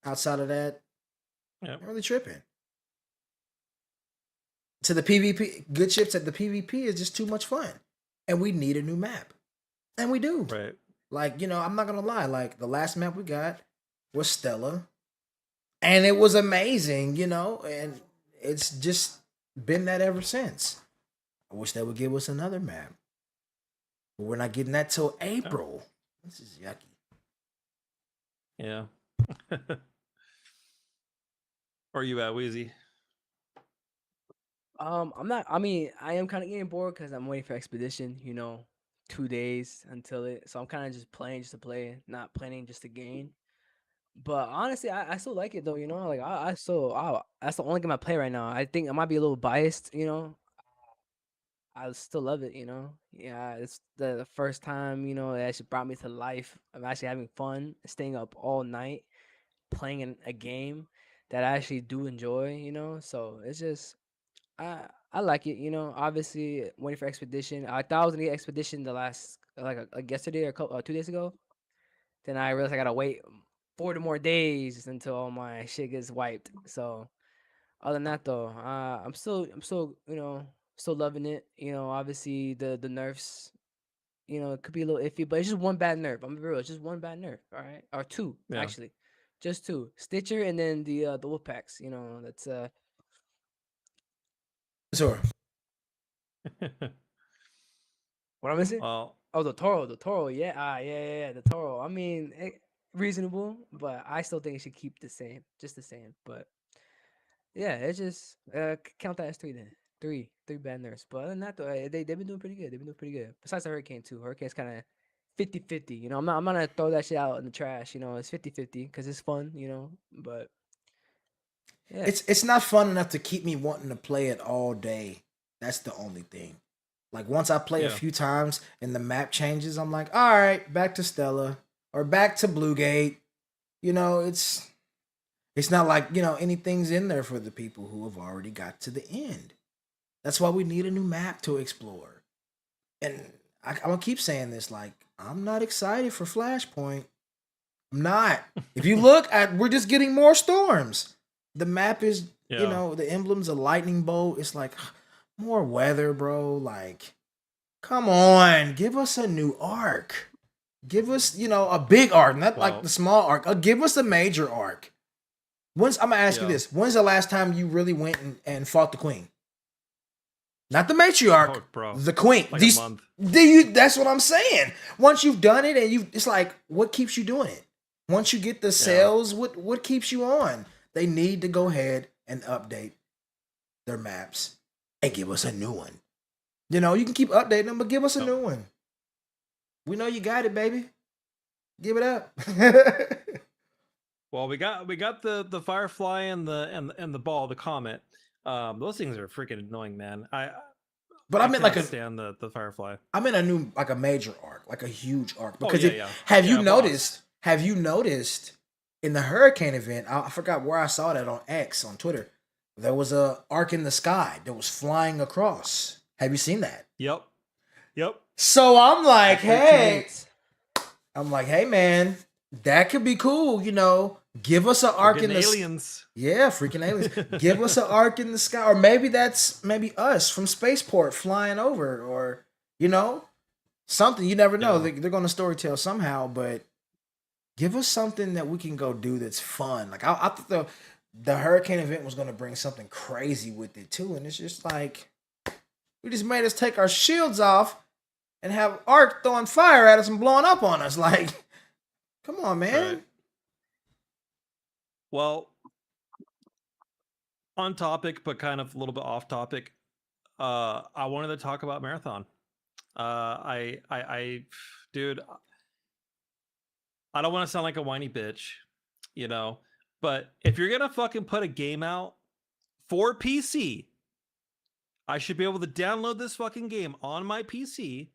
Outside of that, Yeah. I'm really tripping. To the PvP, good chips at the PvP is just too much fun. And we need a new map. And we do. Right. Like, I'm not going to lie. Like, the last map we got was Stella. And it was amazing, and it's just been that ever since. I wish they would give us another map. But we're not getting that till April. This is yucky. Yeah. Where you at, Weezy? I'm not. I mean, I am kind of getting bored because I'm waiting for Expedition. 2 days until it. So I'm kind of just playing just to play, not playing just to gain. But honestly, I still like it though. Like that's the only game I play right now. I think I might be a little biased. I still love it. Yeah, it's the first time. It actually brought me to life. I'm actually having fun, staying up all night, playing a game that I actually do enjoy. So it's just. I like it, obviously waiting for Expedition. I thought I was gonna get Expedition the last like yesterday or 2 days ago. Then I realized I gotta wait 40 more days until all my shit gets wiped. So other than that though, I'm still still loving it. Obviously the nerfs, it could be a little iffy, but it's just one bad nerf. I'm gonna be real, it's just one bad nerf, all right? Or two, Yeah. actually. Just two. Stitcher and then the wolf packs, that's Sure. what I'm missing? Well, Oh, the Toro, yeah, yeah, the Toro. I mean, reasonable, but I still think it should keep the same, just the same. But yeah, it's just count that as three then, three bad nerfs. But other than that, though, they've been doing pretty good. They've been doing pretty good. Besides the Hurricane too, Hurricane's kind of 50-50. I'm not gonna throw that shit out in the trash. It's 50-50 because it's fun. But yeah, It's not fun enough to keep me wanting to play it all day. That's the only thing. Like once I play a Yeah. few times and the map changes, I'm like, all right, back to Stella or back to Bluegate. It's not like, anything's in there for the people who have already got to the end. That's why we need a new map to explore. And I'm gonna keep saying this, like, I'm not excited for Flashpoint. I'm not. If you look at, we're just getting more storms. The map is, Yeah. the emblem's a lightning bolt. It's like more weather, bro. Like, come on, give us a new arc. Give us, a big arc, not like Well- the small arc. Give us a major arc. I'm gonna ask you Yeah. this: when's the last time you really went and fought the queen? Not the matriarch, Oh, bro. the queen. Like a month. That's what I'm saying. Once you've done it, and it's like, what keeps you doing it? Once you get the sales, what keeps you on? They need to go ahead and update their maps and give us a new one. You can keep updating them, but give us a new one. We know you got it, baby. Give it up. Well, we got the Firefly and the ball, the comet. Those things are freaking annoying, man. But I meant like cannot stand the Firefly. I'm in a new, like a major arc, like a huge arc. Oh, Because yeah. have you Yeah, noticed? Have you noticed in the Hurricane event? I forgot where I saw that on X on Twitter. There was a arc in the sky that was flying across. Have you seen that? Yep. So I'm like, hey, Freaking man, that could be cool. Give us an arc in Freaking the aliens. Yeah, freaking aliens. Give us an arc in the sky, or maybe that's us from Spaceport flying over, or something. You never know. Yeah. They're going to storytell somehow, but give us something that we can go do that's fun. Like I thought the Hurricane event was going to bring something crazy with it too, and it's just like we just made us take our shields off and have Ark throwing fire at us and blowing up on us. Like, come on, man. Right. Well, on topic, but kind of a little bit off topic. I wanted to talk about Marathon. Dude, I don't want to sound like a whiny bitch, you know, but if you're gonna fucking put a game out for PC, I should be able to download this fucking game on my PC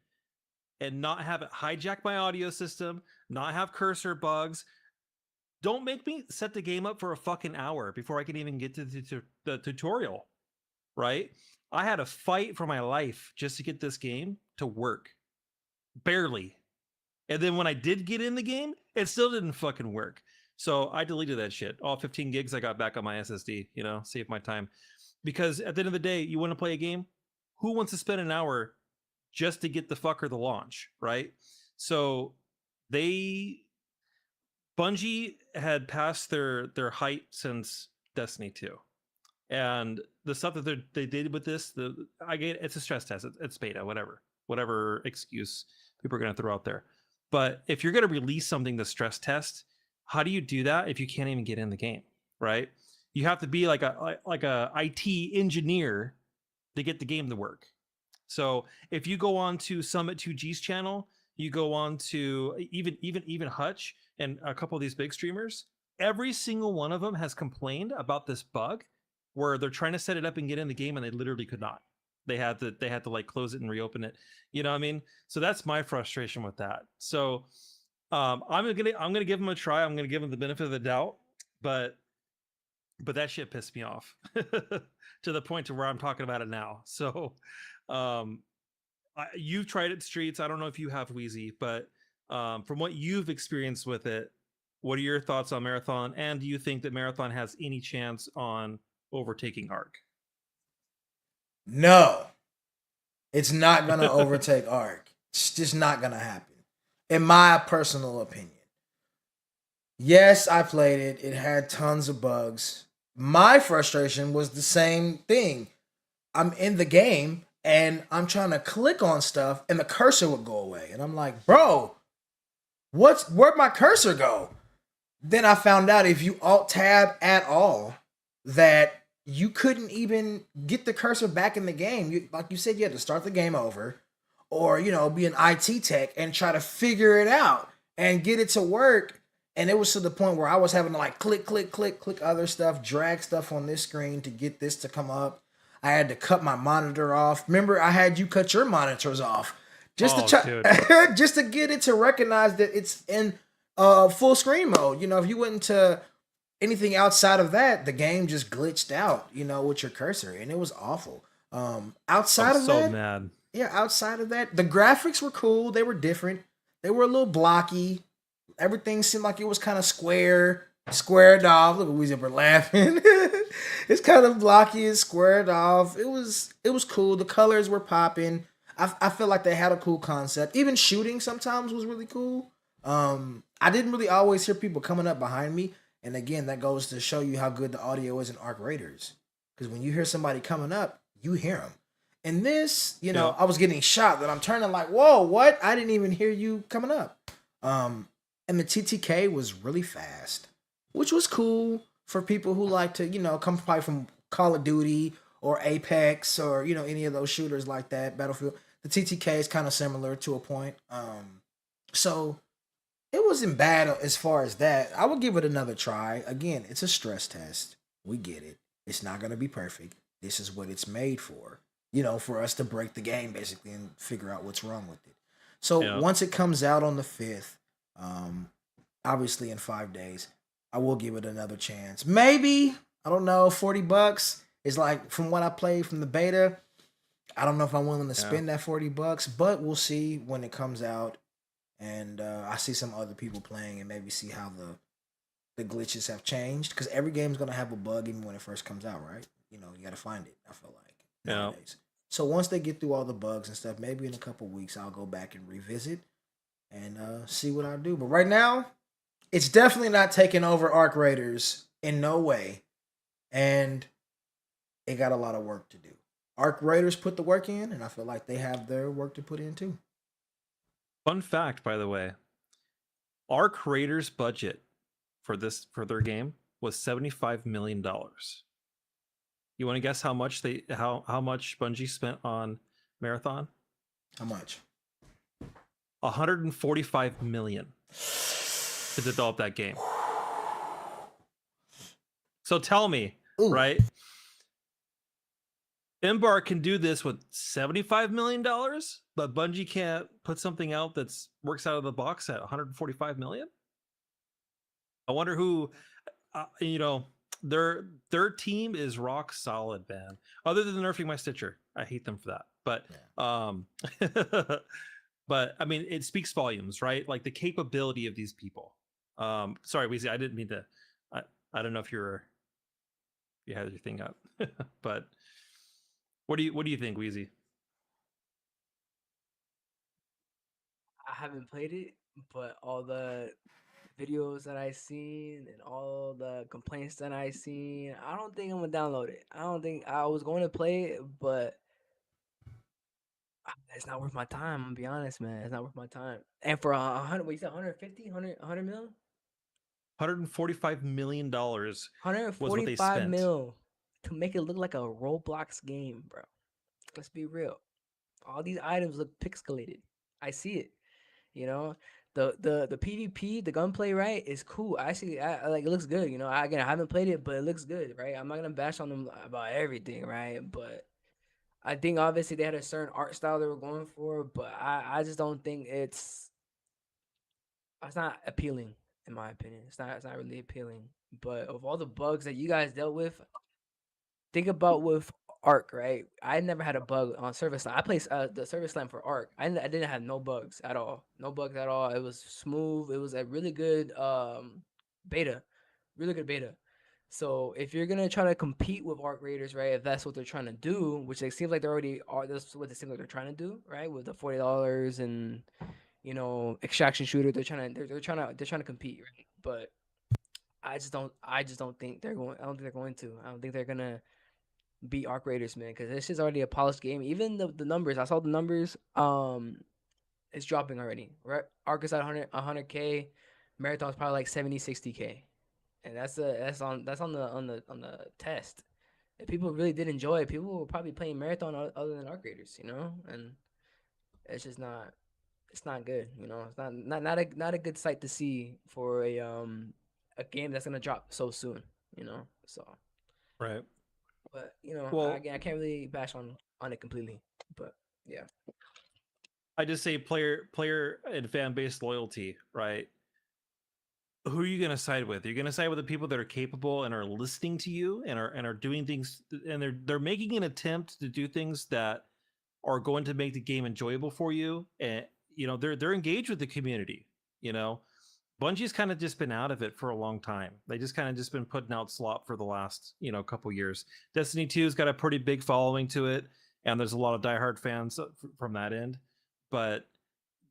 and not have it hijack my audio system, not have cursor bugs. Don't make me set the game up for a fucking hour before I can even get to the tutorial, right? I had to fight for my life just to get this game to work. Barely. And then when I did get in the game, it still didn't fucking work. So I deleted that shit. All 15 gigs I got back on my SSD, you know, save my time. Because at the end of the day, you want to play a game? Who wants to spend an hour just to get the fucker the launch, right? So Bungie had passed their height since Destiny 2. And the stuff that they did with this, it's a stress test. It's beta, whatever excuse people are going to throw out there. But if you're going to release something to stress test, how do you do that if you can't even get in the game, right? You have to be like a IT engineer to get the game to work. So if you go on to Summit 2G's channel, you go on to even Hutch and a couple of these big streamers, every single one of them has complained about this bug where they're trying to set it up and get in the game and they literally could not. They had to like close it and reopen it. You know what I mean? So that's my frustration with that. So I'm gonna give them a try. I'm gonna give them the benefit of the doubt, but that shit pissed me off to the point to where I'm talking about it now. So you've tried it, Streetz. I don't know if you have, Weezy, but from what you've experienced with it, what are your thoughts on Marathon? And do you think that Marathon has any chance on overtaking Ark? No, it's not going to overtake Ark. It's just not going to happen, in my personal opinion. Yes, I played it. It had tons of bugs. My frustration was the same thing. I'm in the game and I'm trying to click on stuff and the cursor would go away. And I'm like, bro, where'd my cursor go? Then I found out if you alt-tab at all, that you couldn't even get the cursor back in the game. Like you said, you had to start the game over or, be an IT tech and try to figure it out and get it to work. And it was to the point where I was having to like click other stuff, drag stuff on this screen to get this to come up. I had to cut my monitor off. Remember, I had you cut your monitors off just to try, just to get it to recognize that it's in full screen mode. If you went into anything outside of that, the game just glitched out, with your cursor, and it was awful. Outside of that, mad. Yeah, outside of that, the graphics were cool. They were different. They were a little blocky. Everything seemed like it was kind of squared off. Look at Weezy up there laughing. It's kind of blocky and squared off. It was cool. The colors were popping. I feel like they had a cool concept. Even shooting sometimes was really cool. I didn't really always hear people coming up behind me. And again, that goes to show you how good the audio is in Ark Raiders. Because when you hear somebody coming up, you hear them. And this, I was getting shot. That I'm turning like, whoa, what? I didn't even hear you coming up. And the TTK was really fast, which was cool for people who like to, come probably from Call of Duty or Apex or, any of those shooters like that, Battlefield. The TTK is kind of similar to a point. So it wasn't bad as far as that. I would give it another try. Again, it's a stress test. We get it. It's not going to be perfect. This is what it's made for, for us to break the game basically and figure out what's wrong with it. So once it comes out on the 5th, obviously in 5 days, I will give it another chance. Maybe, I don't know, $40 is like, from what I played from the beta, I don't know if I'm willing to spend that $40, but we'll see when it comes out. And I see some other people playing and maybe see how the glitches have changed. Because every game's going to have a bug even when it first comes out, right? You got to find it, I feel like, nowadays. So once they get through all the bugs and stuff, maybe in a couple weeks, I'll go back and revisit and see what I do. But right now, it's definitely not taking over Ark Raiders in no way. And it got a lot of work to do. Ark Raiders put the work in, and I feel like they have their work to put in too. Fun fact, by the way, our creators' budget for their game was $75 million. You want to guess how much Bungie spent on Marathon? How much? 145 million to develop that game. So tell me, right? Embark can do this with $75 million, but Bungie can't put something out that's works out of the box at 145 million. I wonder who, their team is rock solid, man. Other than nerfing my Stitcher, I hate them for that. But but I mean, it speaks volumes, right? Like the capability of these people. Sorry, Weezy, I didn't mean to. I don't know if you had your thing up, but what do you think, Weezy? I haven't played it, but all the videos that I seen and all the complaints that I seen, I don't think I'm gonna download it. I don't think I was going to play it, but it's not worth my time. I'm gonna be honest, man. It's not worth my time. And for 100, what you said, 150, 100 mil? $145 million was what they 145 spent. mil to make it look like a Roblox game, bro. Let's be real. All these items look pixelated. I see it. You know, the PvP, the gunplay, right, is cool. Actually, I like it looks good. You know, I haven't played it, but it looks good, right? I'm not gonna bash on them about everything, right? But I think obviously they had a certain art style they were going for, but I just don't think it's not appealing in my opinion. It's not really appealing. But of all the bugs that you guys dealt with, think about with Arc, right? I never had a bug on Service Line. I played the Service Line for Arc. I didn't have no bugs at all. No bugs at all. It was smooth. It was a really good beta. Really good beta. So if you're gonna try to compete with Arc Raiders, right? If that's what they're trying to do, which it seems like they already are, that's what it seems like they're trying to do, right? With the $40 and extraction shooter, they're trying to compete, right? But I just don't think they're going. I don't think they're going to. I don't think they're gonna beat Arc Raiders, man, because this is already a polished game. Even the numbers, I saw the numbers. It's dropping already. Right, Arc is at 100K. Marathon's probably like 70-60K, and that's on the test. If people really did enjoy it, people were probably playing Marathon other than Arc Raiders, and it's just not. It's not good, It's not a good sight to see for a game that's gonna drop so soon, So Right. But Well, I can't really bash on it completely. But yeah, I just say player and fan base loyalty, right? Who are you going to side with? You're going to side with the people that are capable and are listening to you and are doing things, and they're making an attempt to do things that are going to make the game enjoyable for you, and they're engaged with the community. Bungie's kind of just been out of it for a long time. They just kind of just been putting out slop for the last couple years. Destiny 2's got a pretty big following to it, and there's a lot of diehard fans from that end, but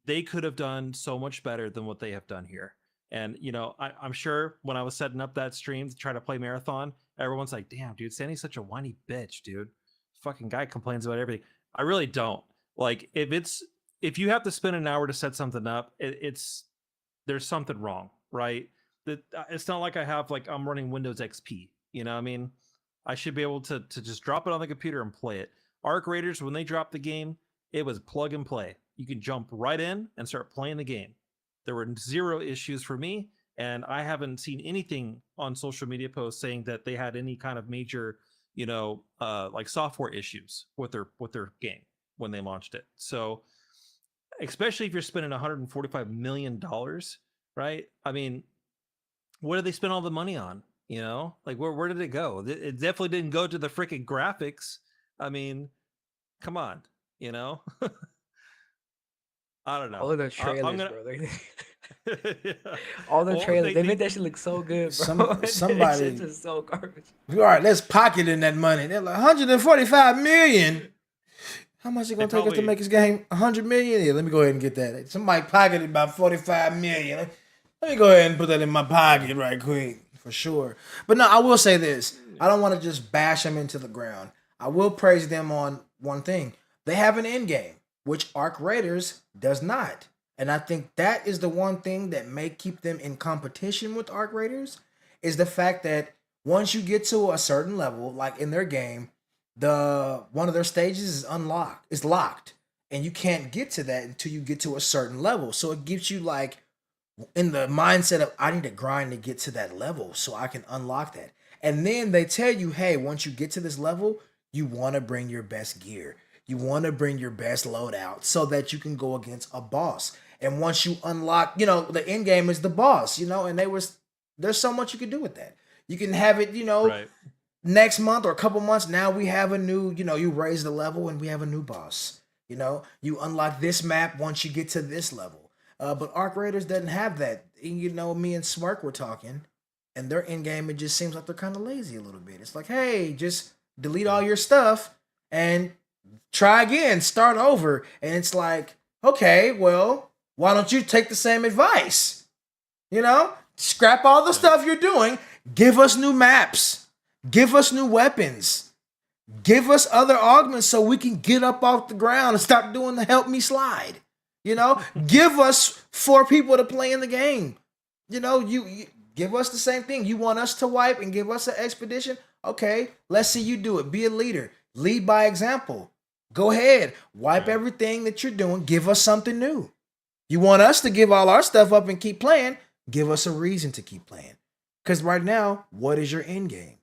they could have done so much better than what they have done here. And I'm sure when I was setting up that stream to try to play Marathon, everyone's like, damn, dude, Sandy's such a whiny bitch, dude. Fucking guy complains about everything. I really don't. Like, if you have to spend an hour to set something up, there's something wrong, right? That it's not like I'm running Windows XP. You know what I mean? I should be able to just drop it on the computer and play it. Arc Raiders, when they dropped the game, it was plug and play. You could jump right in and start playing the game. There were zero issues for me, and I haven't seen anything on social media posts saying that they had any kind of major, like software issues with their game when they launched it. So, especially if you're spending $145 million, right? I mean, what did they spend all the money on? Like where did it go? It definitely didn't go to the freaking graphics. I mean, come on, I don't know. all of the trailers, gonna... bro. Yeah. All the trailers, they made that shit look so good, bro. Somebody just so garbage. All right, let's pocket in that money. They're like 145 million. How much is it gonna take us to make this game? 100 million? Yeah, let me go ahead and get that. Somebody pocketed about 45 million. Let me go ahead and put that in my pocket right quick, for sure. But no, I will say this. I don't want to just bash them into the ground. I will praise them on one thing. They have an end game, which Arc Raiders does not. And I think that is the one thing that may keep them in competition with Arc Raiders is the fact that once you get to a certain level, like in their game, the one of their stages is unlocked, is locked, and you can't get to that until you get to a certain level. So it gives you like in the mindset of I need to grind to get to that level so I can unlock that. And then they tell you, hey, once you get to this level, you want to bring your best gear. You want to bring your best loadout so that you can go against a boss. And once you unlock, the end game is the boss, and there's so much you can do with that. You can have it, Right. next month or a couple months. Now we have a new, you raise the level and we have a new boss. You unlock this map once you get to this level. But Arc Raiders doesn't have that. And, me and Smirk were talking, and their end game, it just seems like they're kind of lazy a little bit. It's like, hey, just delete all your stuff and try again, start over. And it's like, okay, well, why don't you take the same advice? Scrap all the stuff you're doing. Give us new maps. Give us new weapons. Give us other augments so we can get up off the ground and stop doing the help me slide. Give us 4 people to play in the game. You give us the same thing. You want us to wipe and give us an expedition? Okay, let's see you do it. Be a leader. Lead by example. Go ahead. Wipe everything that you're doing. Give us something new. You want us to give all our stuff up and keep playing? Give us a reason to keep playing. Because right now, what is your end game?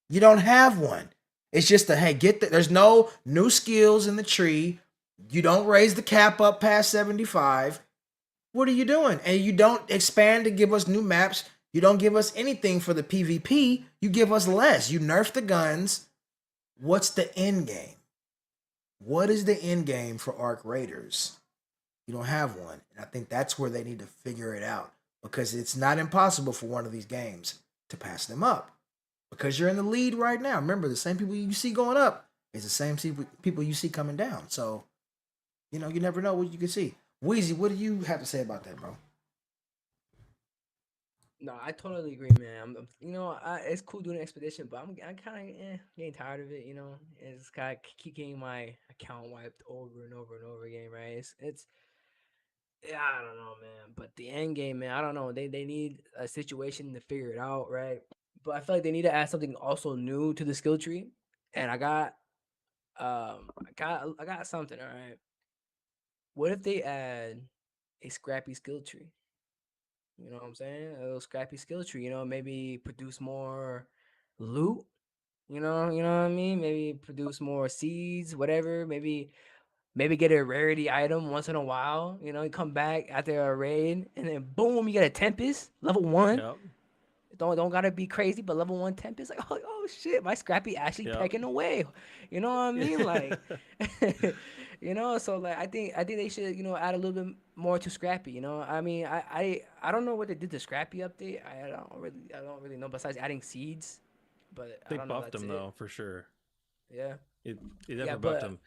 You don't have one. It's just there's no new skills in the tree. You don't raise the cap up past 75. What are you doing? And you don't expand to give us new maps. You don't give us anything for the PvP. You give us less. You nerf the guns. What's the end game? What is the end game for Arc Raiders? You don't have one. And I think that's where they need to figure it out, because it's not impossible for one of these games to pass them up, because you're in the lead right now. Remember, the same people you see going up is the same people you see coming down. So, you never know what you can see. Weezy, what do you have to say about that, bro? No, I totally agree, man. It's cool doing an expedition, but I'm kind of getting tired of it. It's kind of keep getting my account wiped over and over and over again, right? It's yeah, I don't know, man. But the end game, man, I don't know. They need a situation to figure it out, right? But I feel like they need to add something also new to the skill tree. And I got something, all right. What if they add a scrappy skill tree? You know what I'm saying? A little scrappy skill tree, maybe produce more loot. You know what I mean? Maybe produce more seeds, whatever. Maybe get a rarity item once in a while. You come back after a raid, and then boom, you get a Tempest level 1. Yep. Don't gotta be crazy, but level 1 Tempest, like, oh shit, my scrappy actually pecking away. You know what I mean? Like, so like I think they should add a little bit more to Scrappy. I mean, I don't know what they did to Scrappy update. I don't really know besides adding seeds, but They I don't know, buffed that's him it. though, for sure. Yeah. It definitely buffed him.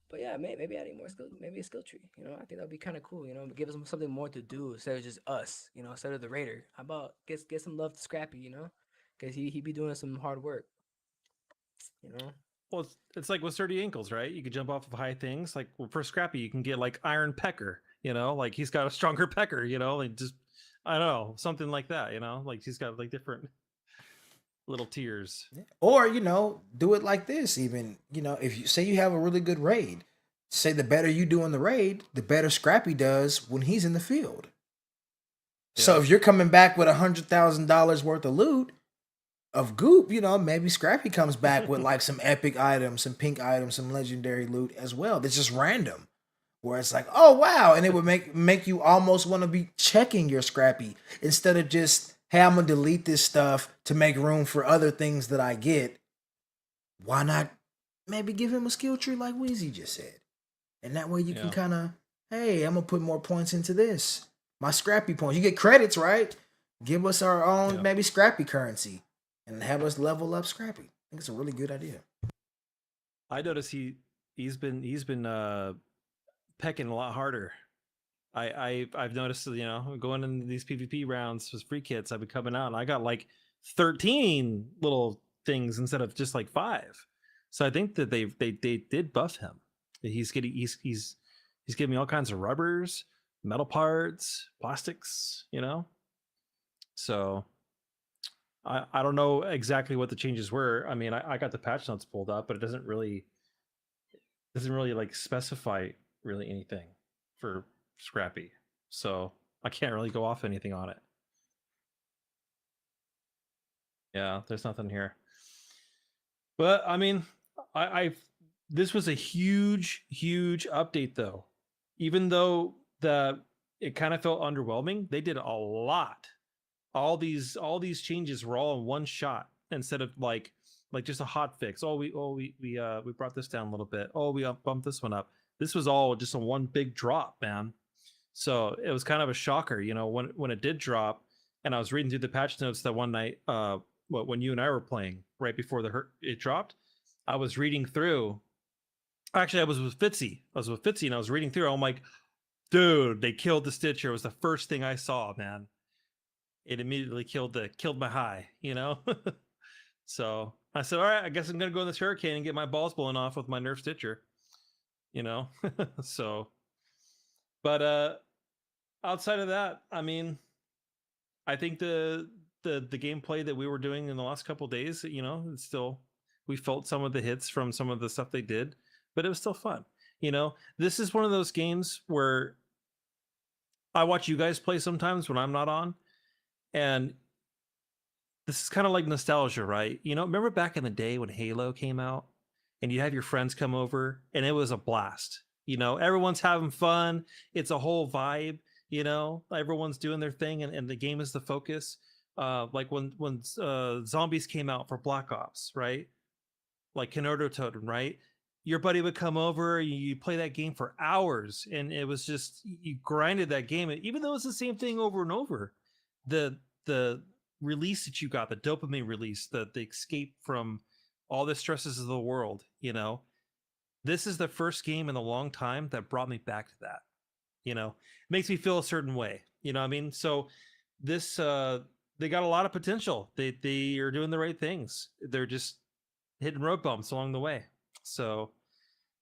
But yeah, maybe adding more skill, maybe a skill tree. I think that'd be kind of cool. Give us something more to do instead of just us. Instead of the Raider. How about get some love to Scrappy? Because he be doing some hard work. Well, it's like with sturdy ankles, right? You could jump off of high things. Like, well, for Scrappy, you can get like Iron Pecker. Like he's got a stronger Pecker. Like just I don't know, something like that. Like he's got like different little tiers. Or, do it like this even. If you say you have a really good raid, say the better you do in the raid, the better Scrappy does when he's in the field. Yeah. So if you're coming back with $100,000 worth of loot, of goop, maybe Scrappy comes back with like some epic items, some pink items, some legendary loot as well. That's just random. Where it's like, oh wow, and it would make you almost want to be checking your Scrappy instead of just, hey, I'm gonna delete this stuff to make room for other things that I get. Why not maybe give him a skill tree like Weezy just said? And that way you can kind of, hey, I'm gonna put more points into this. My Scrappy points. You get credits, right? Give us our own maybe Scrappy currency and have us level up Scrappy. I think it's a really good idea. I noticed he's been pecking a lot harder. I've noticed, going in these PvP rounds with free kits, I've been coming out and I got like 13 little things instead of just like 5. So I think that they did buff him. He's He's giving me all kinds of rubbers, metal parts, plastics, So I don't know exactly what the changes were. I mean, I got the patch notes pulled up, but it doesn't really like specify really anything for Scrappy. So I can't really go off anything on it. Yeah, there's nothing here. But I mean, this was a huge update though. Even though it kind of felt underwhelming, they did a lot. All these changes were all in one shot instead of like just a hot fix. We brought this down a little bit. We bumped this one up. This was all just a one big drop, man. So it was kind of a shocker, when it did drop, and I was reading through the patch notes that one night, when you and I were playing right before it dropped. I was reading through. Actually, I was with Fitzy. And I was reading through. I'm like, dude, they killed the Stitcher. It was the first thing I saw, man. It immediately killed my high, So I said, all right, I guess I'm gonna go in this hurricane and get my balls blown off with my Nerf Stitcher, So, but outside of that, I mean, I think the gameplay that we were doing in the last couple of days, it's still, we felt some of the hits from some of the stuff they did, but it was still fun. This is one of those games where I watch you guys play sometimes when I'm not on, and this is kind of like nostalgia, right? Remember back in the day when Halo came out and you have your friends come over and it was a blast. Everyone's having fun. It's a whole vibe, everyone's doing their thing, and the game is the focus. Like when zombies came out for Black Ops, right? Like Kenoto Totem, right? Your buddy would come over, you play that game for hours, and it was just, you grinded that game, even though it's the same thing over and over. The release that you got, the dopamine release, the escape from all the stresses of the world, this is the first game in a long time that brought me back to that. It makes me feel a certain way, what I mean? So this they got a lot of potential. They are doing the right things. They're just hitting road bumps along the way. So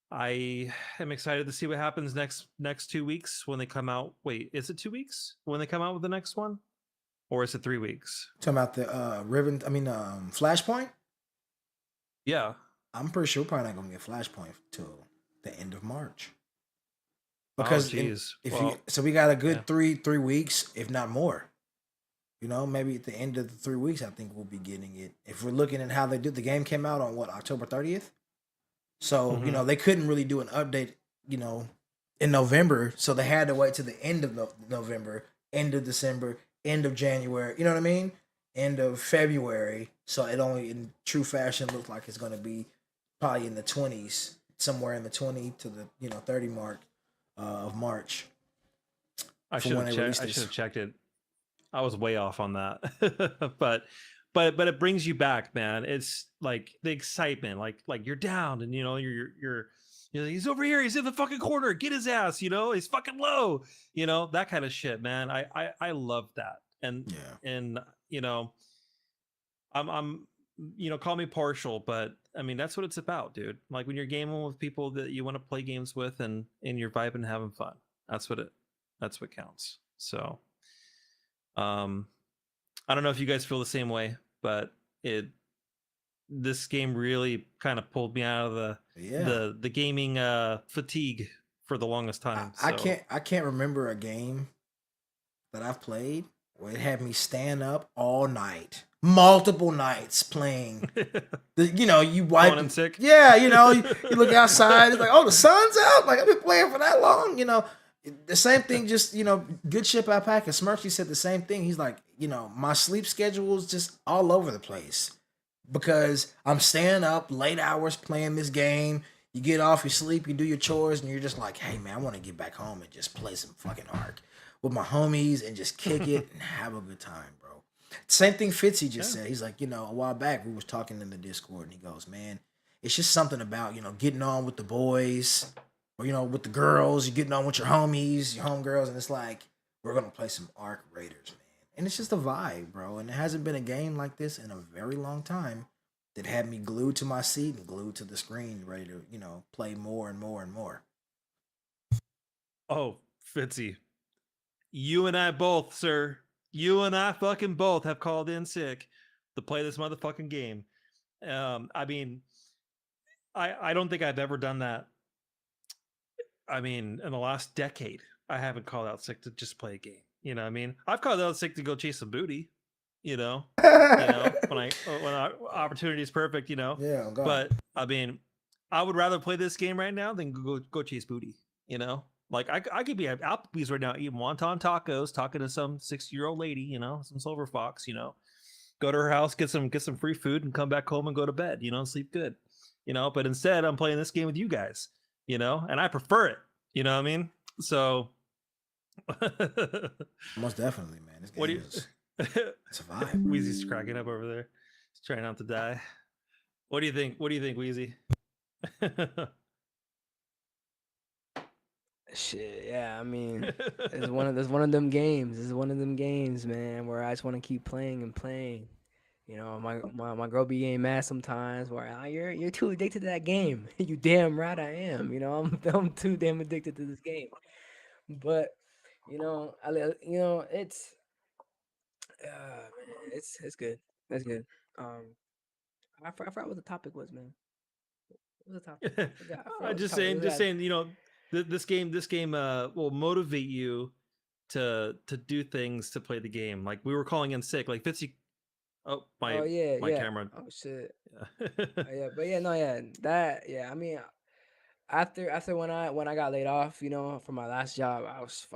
I am excited to see what happens next 2 weeks when they come out. Wait, is it 2 weeks when they come out with the next one? Or is it 3 weeks? Talking about the Flashpoint? Yeah. I'm pretty sure we're probably not going to get Flashpoint till the end of March. Because so we got a good 3 weeks, if not more. Maybe at the end of the 3 weeks, I think we'll be getting it. If we're looking at how they did, the game came out on October 30th. So, they couldn't really do an update, in November. So they had to wait to the end of November, end of December, end of January, you know what I mean? End of February. So it only, in true fashion, looks like it's going to be probably in the 20s, somewhere in the 20 to the 30 mark of March. I should have checked it. I was way off on that. but it brings you back, man. It's like the excitement, like you're down, and you're he's over here, he's in the fucking corner, get his ass, he's fucking low, that kind of shit, man. I love that. And I'm call me partial, but I mean, that's what it's about, dude. Like when you're gaming with people that you want to play games with, and you're vibing and having fun. That's what counts. So I don't know if you guys feel the same way, but this game really kind of pulled me out of the gaming fatigue for the longest time. I can't remember a game that I've played where it had me stand up all night, multiple nights playing. You wipe and sick. Yeah, you look outside, it's like, oh, the sun's out. Like I've been playing for that long, The same thing, just, Good Ship Alpaca, Smirky said the same thing. He's like, my sleep schedule is just all over the place because I'm staying up late hours playing this game. You get off, you sleep, you do your chores, and you're just like, hey, man, I want to get back home and just play some fucking Ark with my homies and just kick it and have a good time, bro. Same thing Fitzy just said. He's like, a while back we was talking in the Discord, and he goes, man, it's just something about, getting on with the boys, or, with the girls, you're getting on with your homies, your homegirls, and it's like, we're going to play some Ark Raiders, man. And it's just a vibe, bro. And there hasn't been a game like this in a very long time that had me glued to my seat and glued to the screen, ready to, play more and more and more. Oh, Fitzy, you and I both, sir. You and I fucking both have called in sick to play this motherfucking game. I mean, I don't think I've ever done that. I mean, in the last decade, I haven't called out sick to just play a game. You know what I mean? I've called out sick to go chase some booty, when opportunity is perfect, Yeah, oh God. But I mean, I would rather play this game right now than go chase booty, Like I could be at Applebee's right now eating wonton tacos, talking to some 60-year-old lady, some silver fox, go to her house, get some free food, and come back home and go to bed, sleep good, But instead, I'm playing this game with you guys, and I prefer it. You know what I mean? So, most definitely, man. This game is it's a vibe. Weezy's cracking up over there. He's trying not to die. What do you think? What do you think, Weezy? Shit, yeah. I mean, it's one of them games. This is one of them games, man, where I just want to keep playing and playing. My girl be getting mad sometimes. Where you're too addicted to that game. You damn right I am. I'm too damn addicted to this game. But it's man, it's good. That's good. I forgot what the topic was, man. What was the topic? I forgot what the just topic was. saying, this game will motivate you to do things to play the game. Like we were calling in sick, like Fitzy. Oh, my camera. Oh shit. I mean, after when I got laid off, from my last job, I was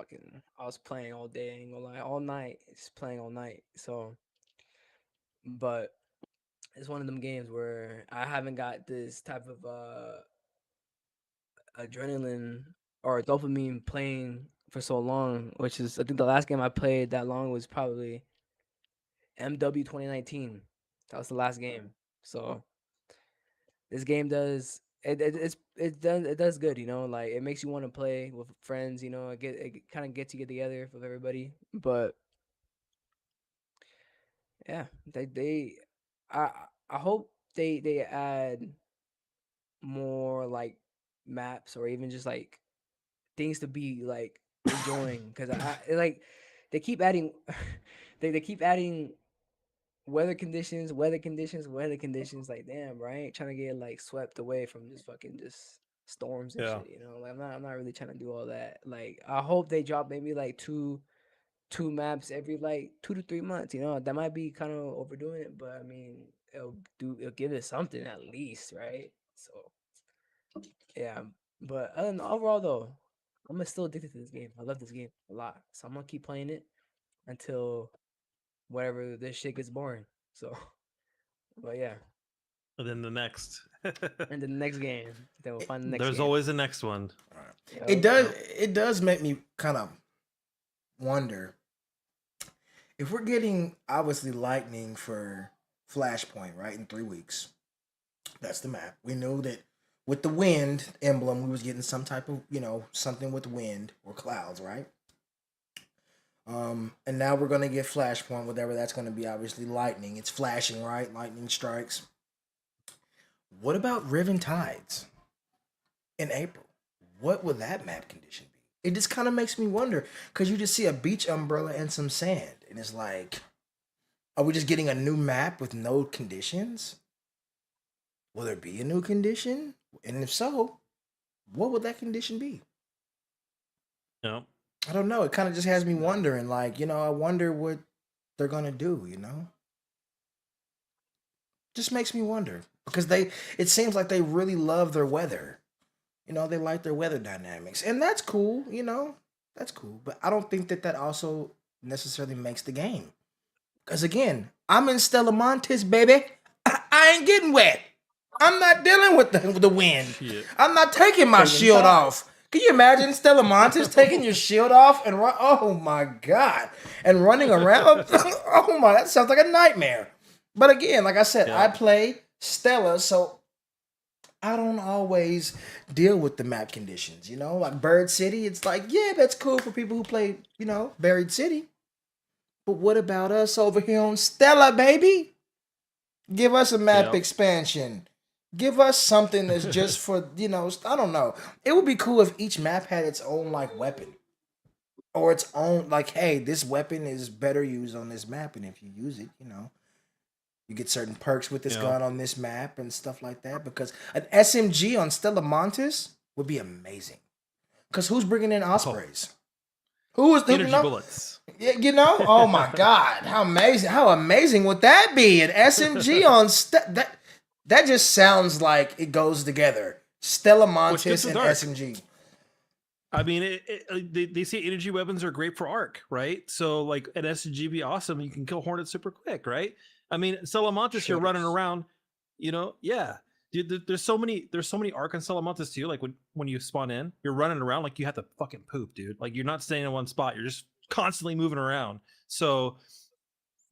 playing all day, ain't gonna lie, all night, just playing all night. So, but it's one of them games where I haven't got this type of adrenaline or dopamine playing for so long, which is, I think the last game I played that long was probably MW 2019. That was the last game. So this game does it does good, like it makes you want to play with friends, it kind of gets you together with everybody. But yeah, I hope they add more like maps or even just like things to be like enjoying, because like they keep adding they keep adding weather conditions, like damn, right? Trying to get like swept away from just fucking just storms and shit, Like I'm not really trying to do all that. Like I hope they drop maybe like two maps every like 2 to 3 months, That might be kind of overdoing it, but I mean, it'll give it something at least, right? So yeah, but overall though, I'm still addicted to this game. I love this game a lot, so I'm gonna keep playing it until whatever this shit gets boring. So, but yeah. And then the next. And the next game. Then we'll find the next There's game. always the next one. Right. It does make me kind of wonder if we're getting obviously lightning for Flashpoint, right? In 3 weeks. That's the map. We knew that with the wind emblem, we was getting some type of, something with wind or clouds, right? And now we're gonna get Flashpoint, whatever that's gonna be. Obviously, lightning. It's flashing, right? Lightning strikes. What about Riven Tides in April? What would that map condition be? It just kind of makes me wonder, because you just see a beach umbrella and some sand, and it's like, are we just getting a new map with no conditions? Will there be a new condition? And if so, what would that condition be? No. I don't know. It kind of just has me wondering, like, I wonder what they're going to do, Just makes me wonder. Because it seems like they really love their weather. They like their weather dynamics. And that's cool, That's cool. But I don't think that also necessarily makes the game. Because, again, I'm in Stellamontis, baby. I ain't getting wet. I'm not dealing with the wind. Shit. I'm not taking my shield off. Can you imagine Stellamontis taking your shield off and run? Oh my God. And running around? Oh my, that sounds like a nightmare. But again, like I said, I play Stella, so I don't always deal with the map conditions, Like Bird City, it's like, yeah, that's cool for people who play, Buried City. But what about us over here on Stella, baby? Give us a map expansion. Give us something that's just for, I don't know. It would be cool if each map had its own like weapon. Or its own like, hey, this weapon is better used on this map, and if you use it, you get certain perks with this gun on this map and stuff like that. Because an SMG on Stella Montes would be amazing. Because who's bringing in Ospreys? Who is Energy bullets? Yeah, oh my God, how amazing would that be? An SMG on that just sounds like it goes together. Stella Montes and SMG. I mean, they say energy weapons are great for arc, right? So like an SMG be awesome. You can kill Hornets super quick, right? I mean, Salamantis, you're running around, yeah. Dude, there's so many arc on Salamantis too. Like when you spawn in, you're running around like you have to fucking poop, dude. Like you're not staying in one spot. You're just constantly moving around. So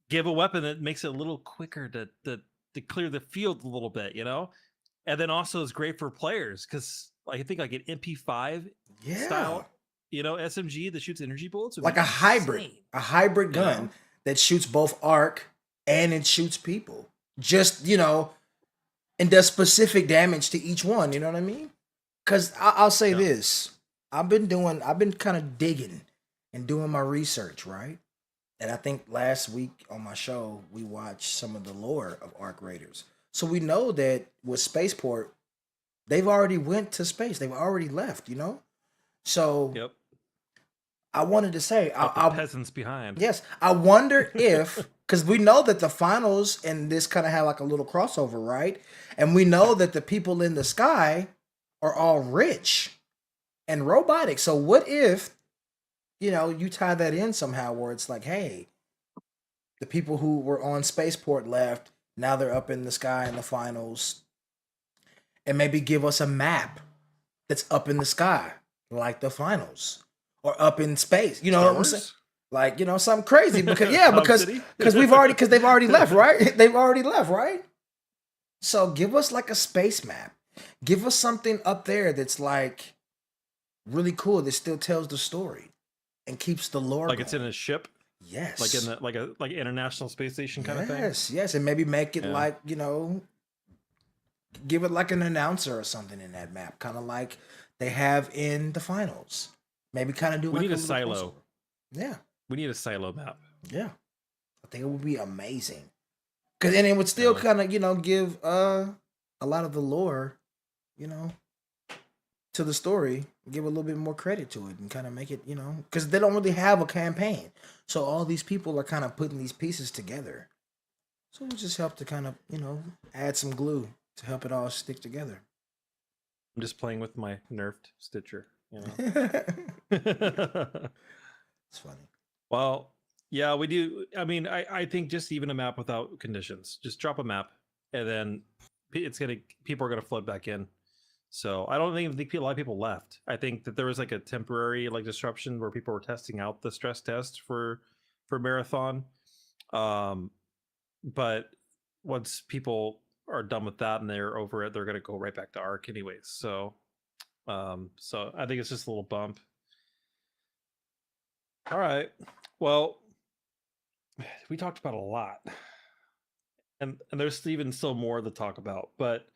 give a weapon that makes it a little quicker to clear the field a little bit, And then also is great for players because I think like an MP5 style, SMG that shoots energy bullets. Like a hybrid gun that shoots both arc and it shoots people. Just, and does specific damage to each one. You know what I mean? Because I'll say this. I've been kind of digging and doing my research, right? And I think last week on my show, we watched some of the lore of Arc Raiders. So we know that with Spaceport, they've already went to space. They've already left, So I wanted to say, peasants behind. Yes, I wonder if, because we know that the finals and this kind of had like a little crossover, right? And we know that the people in the sky are all rich and robotic. So what if, you tie that in somehow where it's like, hey, the people who were on Spaceport left, now they're up in the sky in the finals, and maybe give us a map that's up in the sky like the finals or up in space. You know what I'm saying? Like, something crazy because they've already left, right? They've already left, right? So give us like a space map. Give us something up there that's like really cool that still tells the story and keeps the lore like going. It's in a ship. Yes. Like in the like International Space Station kind of thing. Yes, and maybe make it like, give it like an announcer or something in that map, kind of like they have in the finals. Maybe kind of do. We like need a silo. crossover. Yeah, we need a silo map. Yeah, I think it would be amazing. Cause and it would still kind of give a lot of the lore, to the story, give a little bit more credit to it and kind of make it, because they don't really have a campaign, so all these people are kind of putting these pieces together. So it just help to kind of add some glue to help it all stick together. I'm just playing with my nerfed Stitcher. It's funny. Well, yeah, we do. I mean, I think just even a map without conditions, just drop a map, and then people are gonna flood back in. So I don't even think a lot of people left. I think that there was like a temporary like disruption where people were testing out the stress test for Marathon. But once people are done with that and they're over it, they're gonna go right back to Arc anyways. So I think it's just a little bump. All right. Well, we talked about a lot. And there's even still more to talk about, but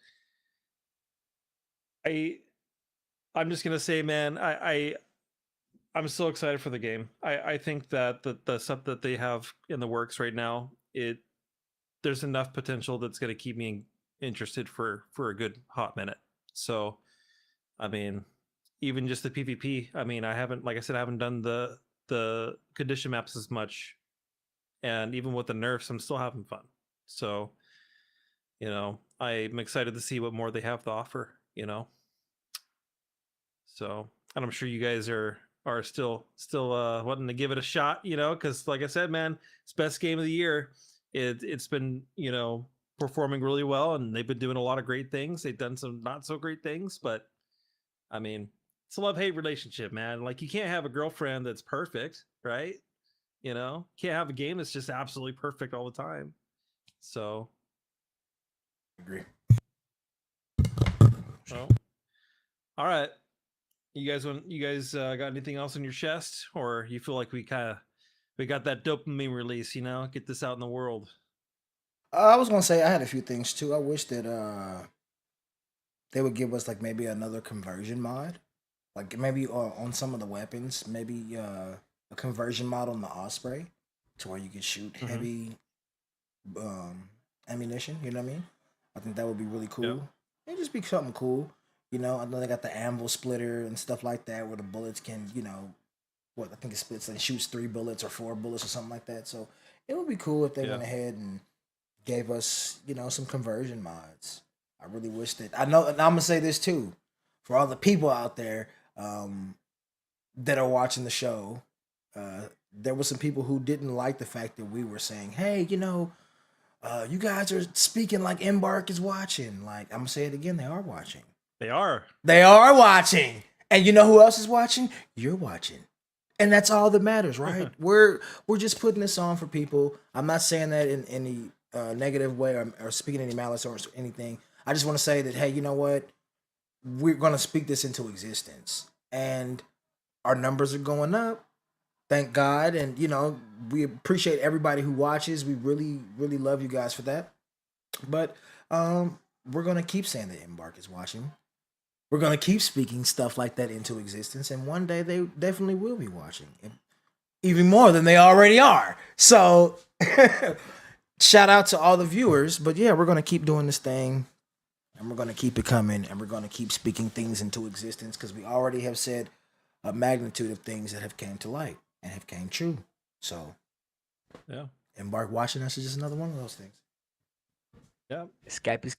I'm just gonna say, man, I'm so excited for the game. I think that the stuff that they have in the works right now, there's enough potential that's gonna keep me interested for a good hot minute. So, I mean, even just the PvP. I mean, I haven't done the condition maps as much, and even with the nerfs, I'm still having fun. So, I'm excited to see what more they have to offer. So, and I'm sure you guys are still wanting to give it a shot, because like I said, man, it's best game of the year. It's been, performing really well, and they've been doing a lot of great things. They've done some not so great things, but I mean, it's a love-hate relationship, man. Like, you can't have a girlfriend that's perfect, right? Can't have a game that's just absolutely perfect all the time. So, agree. Well, all right. You guys got anything else on your chest, or you feel like we got that dopamine release? Get this out in the world. I was gonna say I had a few things too. I wish that they would give us like maybe another conversion mod, like maybe on some of the weapons, maybe a conversion mod on the Osprey, to where you can shoot heavy ammunition. You know what I mean? I think that would be really cool. It'd just be something cool. You know, I know they got the anvil splitter and stuff like that, where the bullets can, you know, what I think it splits and shoots 3 bullets or 4 bullets or something like that. So it would be cool if they went ahead and gave us, you know, some conversion mods. I really wish that. I know, and I'm gonna say this too, for all the people out there that are watching the show. There were some people who didn't like the fact that we were saying, "Hey, you know, you guys are speaking like Embark is watching." Like, I'm gonna say it again, they are watching. They are. They are watching. And you know who else is watching? You're watching. And that's all that matters, right? We're just putting this on for people. I'm not saying that in any negative way or speaking any malice or anything. I just want to say that, hey, you know what? We're going to speak this into existence. And our numbers are going up. Thank God. And, you know, we appreciate everybody who watches. We really, really love you guys for that. But we're going to keep saying that Embark is watching. We're going to keep speaking stuff like that into existence. And one day they definitely will be watching. Even more than they already are. So shout out to all the viewers. But yeah, we're going to keep doing this thing. And we're going to keep it coming. And we're going to keep speaking things into existence. Because we already have said a magnitude of things that have came to light. And have came true. So yeah, Embark watching us is just another one of those things. Yeah. Scrappy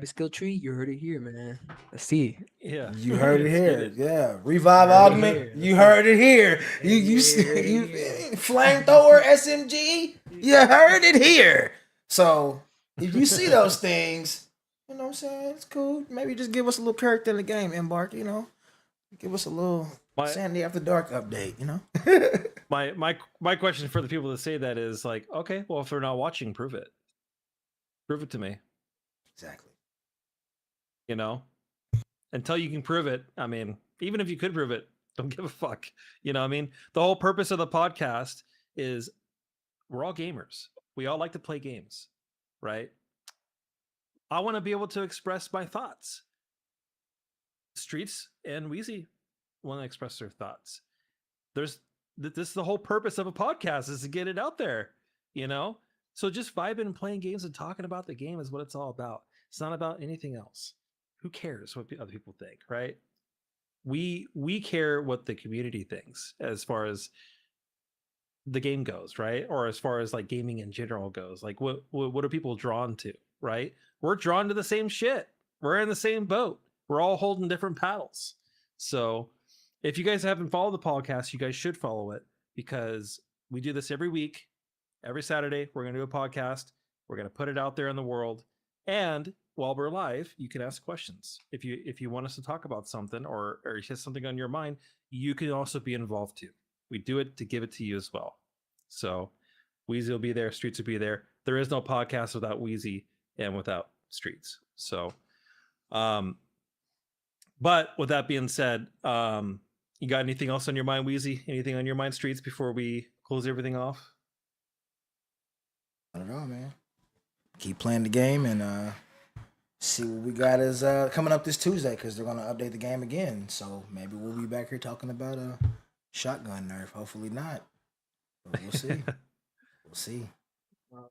skill tree. You heard it here, man. Let's see. Yeah. You heard it here. Yeah. Revive augment. You heard it here. You flamethrower SMG. You heard it here. So if you see those things, you know what I'm saying? It's cool. Maybe just give us a little character in the game, Embark, you know. Give us a little Sandy After Dark update, you know? My question for the people that say that is like, okay, well, if they're not watching, prove it. Prove it to me. Exactly. You know? Until you can prove it, I mean, even if you could prove it, don't give a fuck. You know what I mean? The whole purpose of the podcast is we're all gamers. We all like to play games, right? I want to be able to express my thoughts. Streetz and Weezy want to express their thoughts. This is the whole purpose of a podcast, is to get it out there, you know? So just vibing and playing games and talking about the game is what it's all about. It's not about anything else. Who cares what other people think, right? We care what the community thinks as far as the game goes, right? Or as far as like gaming in general goes. Like what are people drawn to, right? We're drawn to the same shit. We're in the same boat. We're all holding different paddles. So if you guys haven't followed the podcast, you guys should follow it, because we do this every week. Every Saturday, we're going to do a podcast. We're going to put it out there in the world. And while we're live, you can ask questions. If you want us to talk about something or you have something on your mind, you can also be involved too. We do it to give it to you as well. So Weezy will be there. Streetz will be there. There is no podcast without Weezy and without Streetz. So, but with that being said, you got anything else on your mind, Weezy? Anything on your mind, Streetz, before we close everything off? I don't know, man. Keep playing the game and see what we got is coming up this Tuesday, because they're going to update the game again. So maybe we'll be back here talking about a shotgun nerf. Hopefully not. But we'll see. We'll see.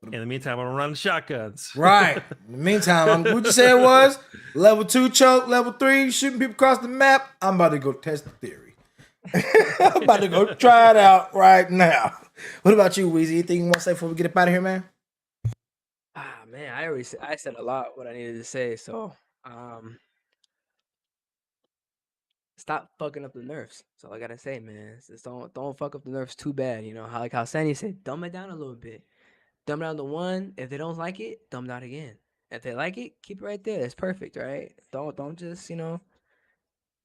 In the meantime, I'm running shotguns. Right. In the meantime, what you say it was? Level 2 choke, level 3 shooting people across the map. I'm about to go test the theory. I'm about to go try it out right now. What about you, Weezy? Anything you want to say before we get up out of here, man? Man, I said a lot what I needed to say. So, stop fucking up the nerfs. That's all I gotta say, man. Just don't fuck up the nerfs too bad. You know how Sandy said, dumb it down a little bit. Dumb it down to 1. If they don't like it, dumb it down again. If they like it, keep it right there. That's perfect, right? Don't just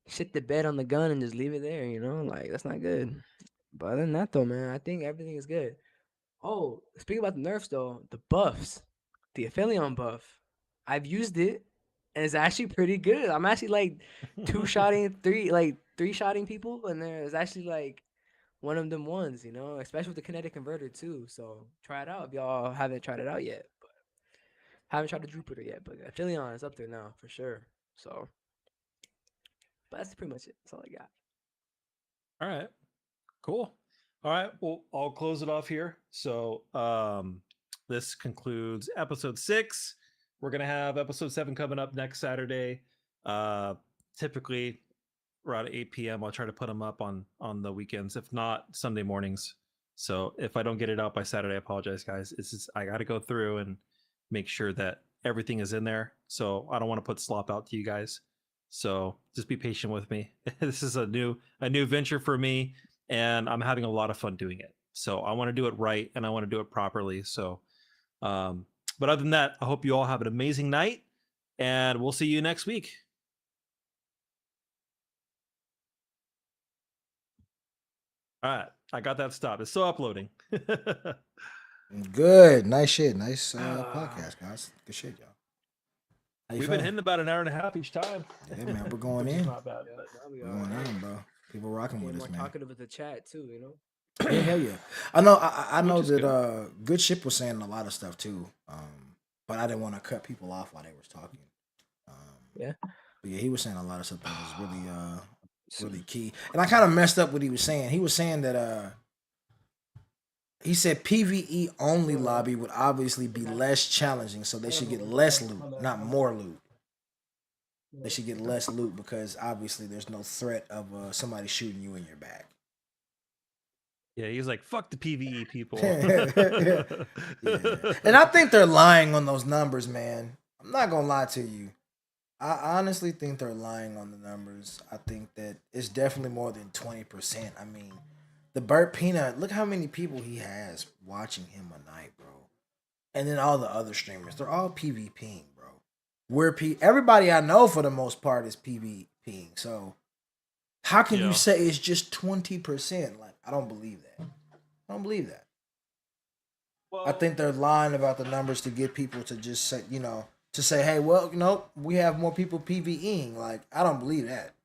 shit the bed on the gun and just leave it there. Like, that's not good. But other than that, though, man, I think everything is good. Oh, speaking about the nerfs, though, the buffs, the Aphelion buff, I've used it, and it's actually pretty good. I'm actually like 3-shotting people, and there's actually like one of them ones, especially with the kinetic converter too. So try it out if y'all haven't tried it out yet. But haven't tried the Jupiter yet, but Aphelion is up there now for sure. So But that's pretty much it. That's all I got. All right. Cool. All right. Well, I'll close it off here. So this concludes episode 6. We're gonna have episode 7 coming up next Saturday. Typically around 8 p.m. I'll try to put them up on the weekends, if not Sunday mornings. So if I don't get it out by Saturday, I apologize, guys. It's just I got to go through and make sure that everything is in there. So I don't want to put slop out to you guys. So just be patient with me. This is a new venture for me, and I'm having a lot of fun doing it. So I want to do it right, and I want to do it properly. So, but other than that, I hope you all have an amazing night, and we'll see you next week. All right, I got that stopped. It's still uploading. Good, nice shit, nice podcast, guys. Good shit, y'all. We've been hitting about an hour and a half each time. Yeah, man, we're going in. Not bad. Yeah, that'll be We're all going right. in, bro. People rocking with More us, man. talkative with the chat too, you know. Yeah, hell yeah. I know. I know Which is that Good Ship was saying a lot of stuff too. But I didn't want to cut people off while they was talking. Yeah. But yeah, he was saying a lot of stuff that was really key. And I kind of messed up what he was saying. He was saying that he said PvE only lobby would obviously be less challenging, so they should get less loot, not more loot. They should get less loot because obviously there's no threat of somebody shooting you in your back. Yeah, he's like, fuck the PvE people. Yeah. And I think they're lying on those numbers, man. I'm not gonna lie to you. I honestly think they're lying on the numbers. I think that it's definitely more than 20%. I mean, the Burt Peanut, look how many people he has watching him a night, bro. And then all the other streamers, they're all PvPing, bro. Everybody I know for the most part is PvPing. So how can you say it's just 20%? Like, I don't believe that. I don't believe that. Well, I think they're lying about the numbers to get people to just say, to say, hey, well, we have more people PvEing. Like, I don't believe that.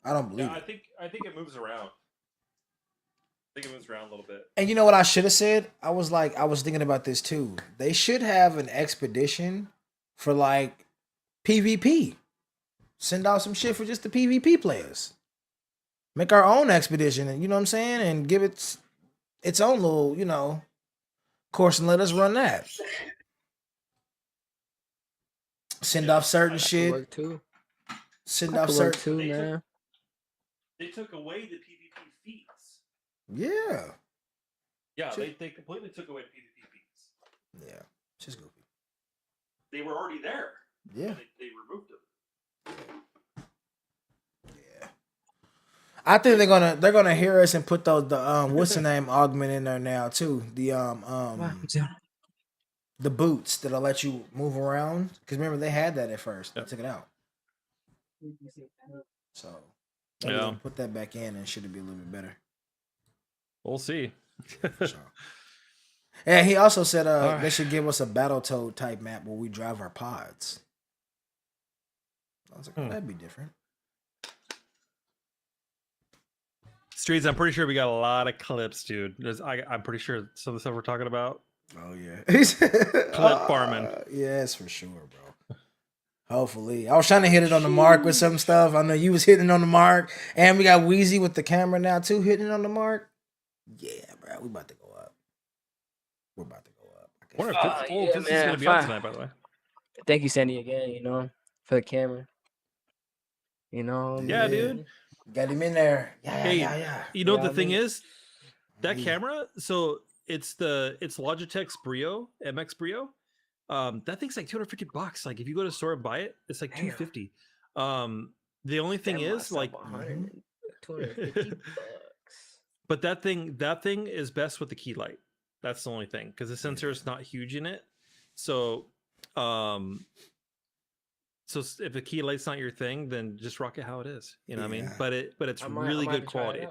I don't believe it. I think it moves around. I think it moves around a little bit. And you know what I should have said? I was thinking about this too. They should have an expedition for like PvP. Send out some shit for just the PvP players. Make our own expedition, and you know what I'm saying? And give it its own little, course and let us run that. Send off certain shit. Work too. Send off certain too, man. They took away the PvP feats. Yeah. Yeah, they completely took away the PvP feats. Yeah. Just goofy. They were already there. Yeah. They removed them. Yeah. I think they're gonna hear us and put the what's the name augment in there now too. The boots that'll let you move around. Because remember they had that at first. They took it out. So put that back in and should be a little bit better. We'll see. Yeah, he also said they should give us a Battletoad type map where we drive our pods. I was like, that'd be different. Streetz, I'm pretty sure we got a lot of clips, dude. I'm pretty sure some of the stuff we're talking about. Oh yeah, clip farming. Yes, for sure, bro. Hopefully, I was trying to hit it on the mark with some stuff. I know you was hitting it on the mark, and we got Weezy with the camera now too, hitting it on the mark. Yeah, bro, we about to go up. We're about to go up. This is gonna be up tonight, by the way. Thank you, Sandy, again. For the camera. Yeah, dude. Got him in there. Yeah. You know what the thing is? That camera, so it's Logitech's Brio, MX Brio. That thing's like $250. Like if you go to the store and buy it, it's like $250. The only thing is like $250. But that thing is best with the key light. That's the only thing, because the sensor is not huge in it. So so if the key light's not your thing, then just rock it how it is. You know what I mean? But it's really good quality. I'm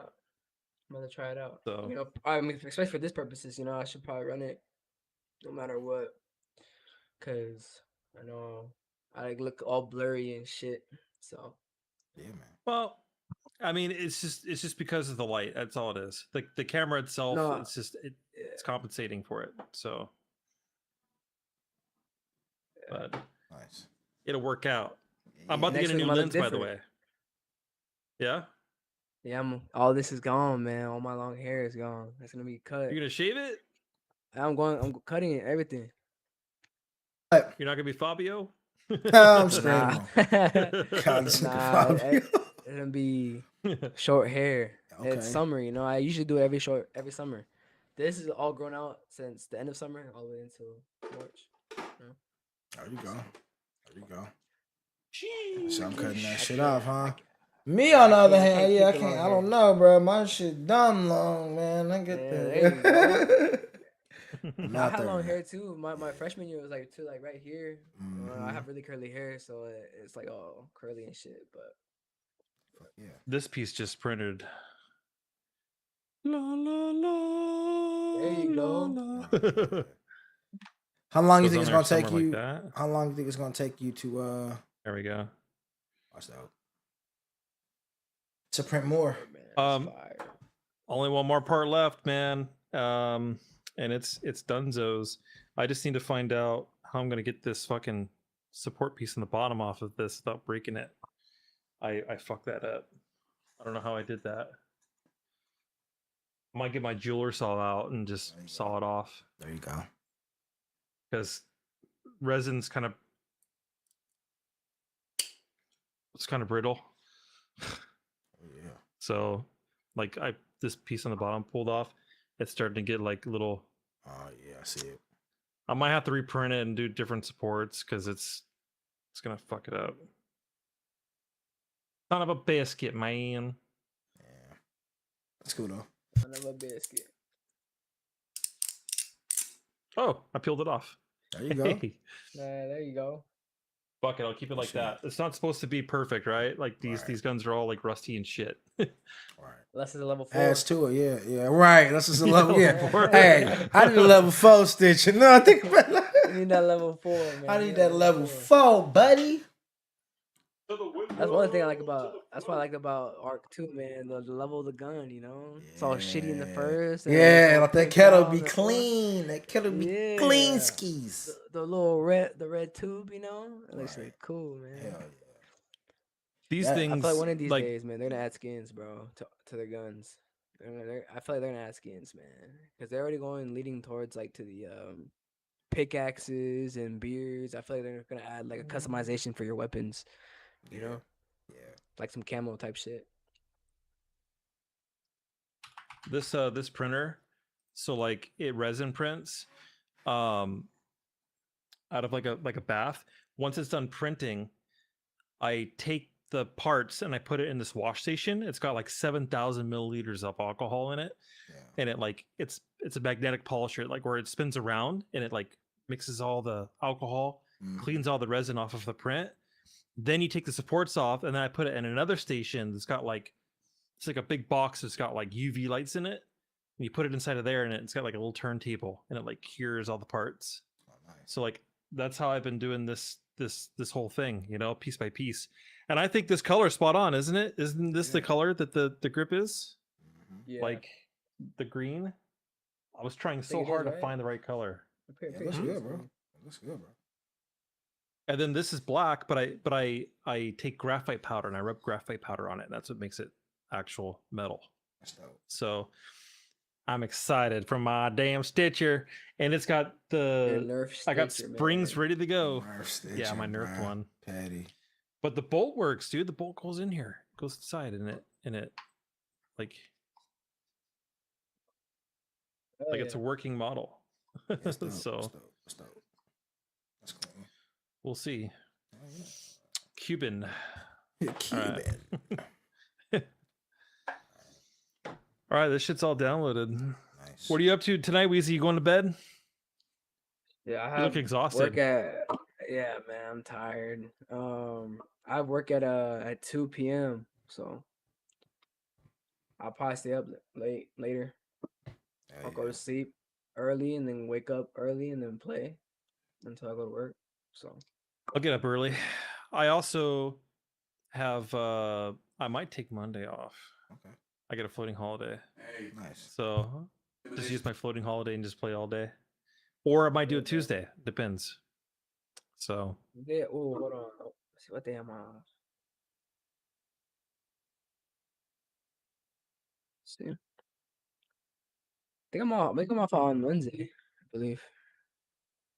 gonna try it out. So I mean, especially for this purposes, I should probably run it no matter what, cause I know I look all blurry and shit. So yeah, man. Well, I mean, it's just because of the light. That's all it is. The camera itself, it's compensating for it. So, but nice. It'll work out. I'm about to get a new lens, by the way. Yeah, Yeah, all this is gone, man. All my long hair is gone. It's gonna be cut. you're gonna shave it. I'm cutting it, everything. You're not gonna be Fabio. I'm Nah, screaming. God, this nigga nah. Fabio. It's gonna be short hair. It's Okay. summer, you know. I usually do it every summer. This is all grown out since the end of summer all the way until March. There you go. There you go. So I'm cutting that shit off, huh? Me on the other hand, yeah, I can't. I don't know, bro. My shit dumb long, man. I get there you that. I had long hair too. My freshman year was like too, like right here. I have really curly hair, so it's like all curly and shit. But yeah, this piece just printed. La la la. There you go. La. How long do you Goes think on it's there gonna take somewhere you? like that. How long do you think it's gonna take you to There we go. watch that? To print more. Only one more part left, man. And it's Dunzo's. I just need to find out how I'm gonna get this fucking support piece in the bottom off of this without breaking it. I fucked that up. I don't know how I did that. I might get my jeweler saw out and just saw it off. There you go. Because resin's kind of brittle. Yeah. So like this piece on the bottom pulled off, it's starting to get like little. Oh yeah, I see it. I might have to reprint it and do different supports because it's gonna fuck it up. Son of a biscuit, man. Yeah, that's cool though. Son of a biscuit. Oh, I peeled it off. There you go. Hey. There you go. Fuck it, I'll keep it like that. It's not supposed to be perfect, right? Like these guns are all like rusty and shit. Right. Unless it's a level 4. Adds to it, yeah. Right. That's just a level, yeah. Hey, I need a level 4 stitch. No, I think about it. You need that level 4, man. I need that level 4, buddy. That's one thing I like about. That's what I like about Arc 2, man. The level of the gun, you know. It's all shitty in the first. Yeah, like that kettle be clean. That kettle be clean skis. The little red tube, you know. It looks like cool, man. Hell yeah. These things. I feel like one of these days, man, they're gonna add skins, bro, to their guns. I feel like they're gonna add skins, man, because they're already leading towards like to the pickaxes and beards. I feel like they're gonna add like a customization for your weapons, you know, like some camo type shit. This printer, so like it resin prints, out of like a bath. Once it's done printing, I take the parts and I put it in this wash station. It's got like 7,000 milliliters of alcohol in it, and it like it's a magnetic polisher, like where it spins around and it like mixes all the alcohol, cleans all the resin off of the print. Then you take the supports off, and then I put it in another station that's got like it's like a big box that's got like UV lights in it. And you put it inside of there, and it's got like a little turntable, and it like cures all the parts. Oh, nice. So like that's how I've been doing this whole thing, you know, piece by piece. And I think this color is spot on, isn't it? Isn't this the color that the grip is? Yeah. Like the green. I was trying so hard to find the right color. Yeah, it looks good, bro. It looks good, bro. And then this is black, but I take graphite powder and I rub graphite powder on it. And that's what makes it actual metal. That's dope. So I'm excited for my damn Stitcher, and it's got I got springs ready to go. Stitcher, yeah, my Nerf bro. one. Patty. But the bolt works, dude. The bolt goes in here, goes inside, and it like it's a working model. That's dope. So That's dope. That's dope. That's cool. We'll see. Oh, yeah. Cuban. Cuban. All right, this shit's all downloaded. Nice. What are you up to tonight, Weezy? You going to bed? Yeah, You look exhausted. Yeah, man, I'm tired. I work at 2 p.m. So I'll probably stay up later. I'll go to sleep early and then wake up early and then play until I go to work. So I'll get up early. I also have I might take Monday off. Okay. I get a floating holiday. Hey, nice. So just use my floating holiday and just play all day. Or I might do it Tuesday. Depends. So yeah, hold on. Let's see what day I'm on. See. I think I'm off on Wednesday, I believe.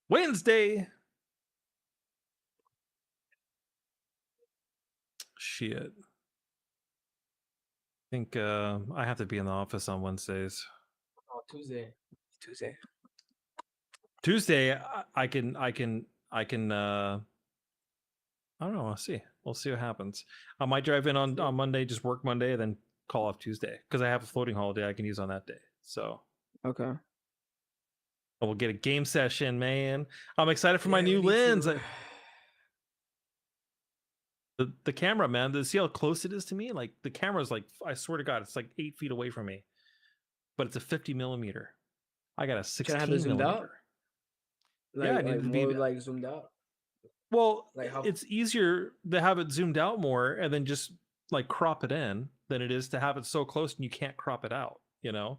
Wednesday. Shit. I think I have to be in the office on Wednesdays. Oh, Tuesday. Tuesday, I can I don't know, we'll see what happens. I might drive in on Monday, just work Monday, then call off Tuesday because I have a floating holiday I can use on that day. So Okay. we'll get a game session, man. I'm excited for my Yeah, new me too. lens. The camera, man, to see how close it is to me. Like the camera's like, I swear to God, it's like 8 feet away from me, but it's a 50 millimeter. I got a Trying to have 16 it zoomed out? millimeter. Yeah, I need to more be like zoomed out. well. Like how? It's easier to have it zoomed out more and then just like crop it in than it is to have it so close and you can't crop it out. You know,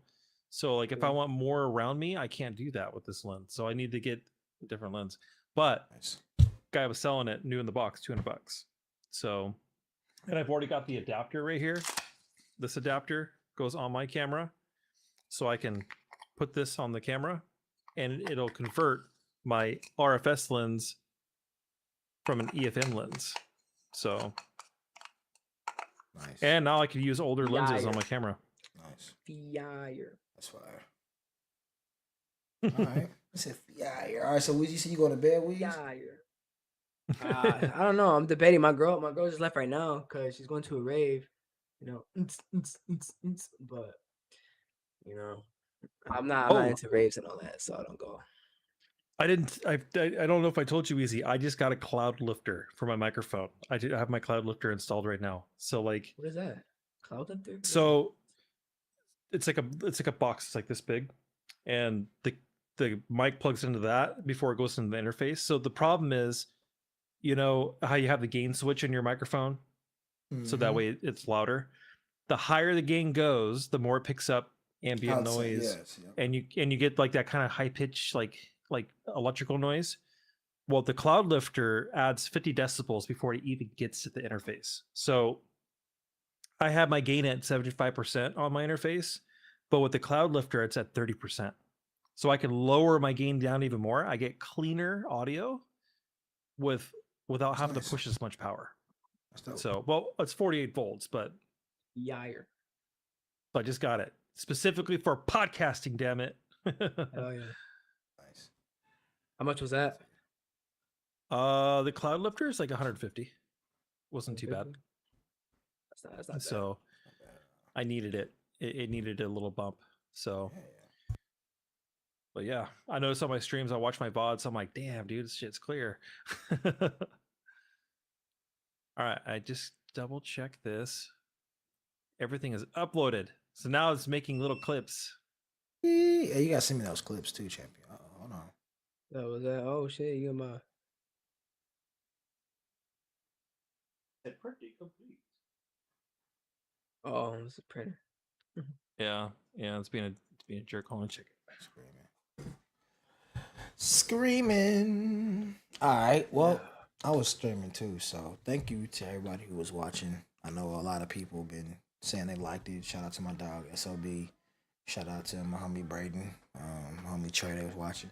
so like if I Yeah. want more around me, I can't do that with this lens. So I need to get a different lens. But Nice. guy was selling it new in the box, $200. So, and I've already got the adapter right here. This adapter goes on my camera, so I can put this on the camera, and it'll convert my RFS lens from an EFM lens. So, Nice. and now I can use older lenses on Fire. my camera. Nice. Fire. That's fire. All right. I said fire. All right. So Weezy, you see you going to bed, Weezy? Fire. I don't know. I'm debating. My girl just left right now because she's going to a rave. You know, but you know, I'm not into raves and all that, so I don't go. I don't know if I told you, Easy. I just got a cloud lifter for my microphone. I have my cloud lifter installed right now. So like, What is that? Cloud lifter? What is so it's like a box. It's like this big, and the mic plugs into that before it goes into the interface. So the problem is, you know how you have the gain switch in your microphone, so that way it's louder. The higher the gain goes, the more it picks up ambient Outside, noise, yes, yep. and you get like that kind of high pitch like electrical noise. Well, the cloud lifter adds 50 decibels before it even gets to the interface. So I have my gain at 75% on my interface, but with the cloud lifter, it's at 30%. So I can lower my gain down even more. I get cleaner audio without having to push as much power. So, well, it's 48 volts, but Yire. I just got it specifically for podcasting. Damn it! Hell yeah. Nice. How much was that? The cloud lifter is like 150. Wasn't too bad. That's not So I needed it. It needed a little bump. So, but yeah, I noticed on my streams, I watch my VODs. I'm like, damn, dude, this shit's clear. All right, I just double check this. Everything is uploaded. So now it's making little clips. Yeah, you gotta send me those clips too, champion. Hold on. That was that. Oh shit, you got my. Oh, it's a printer. Yeah, it's being a jerk. Hold on, check it. Screaming. All right. Well, I was streaming too, so thank you to everybody who was watching. I know a lot of people been saying they liked it. Shout out to my dog SOB. Shout out to my homie Braden, my homie Trey that was watching.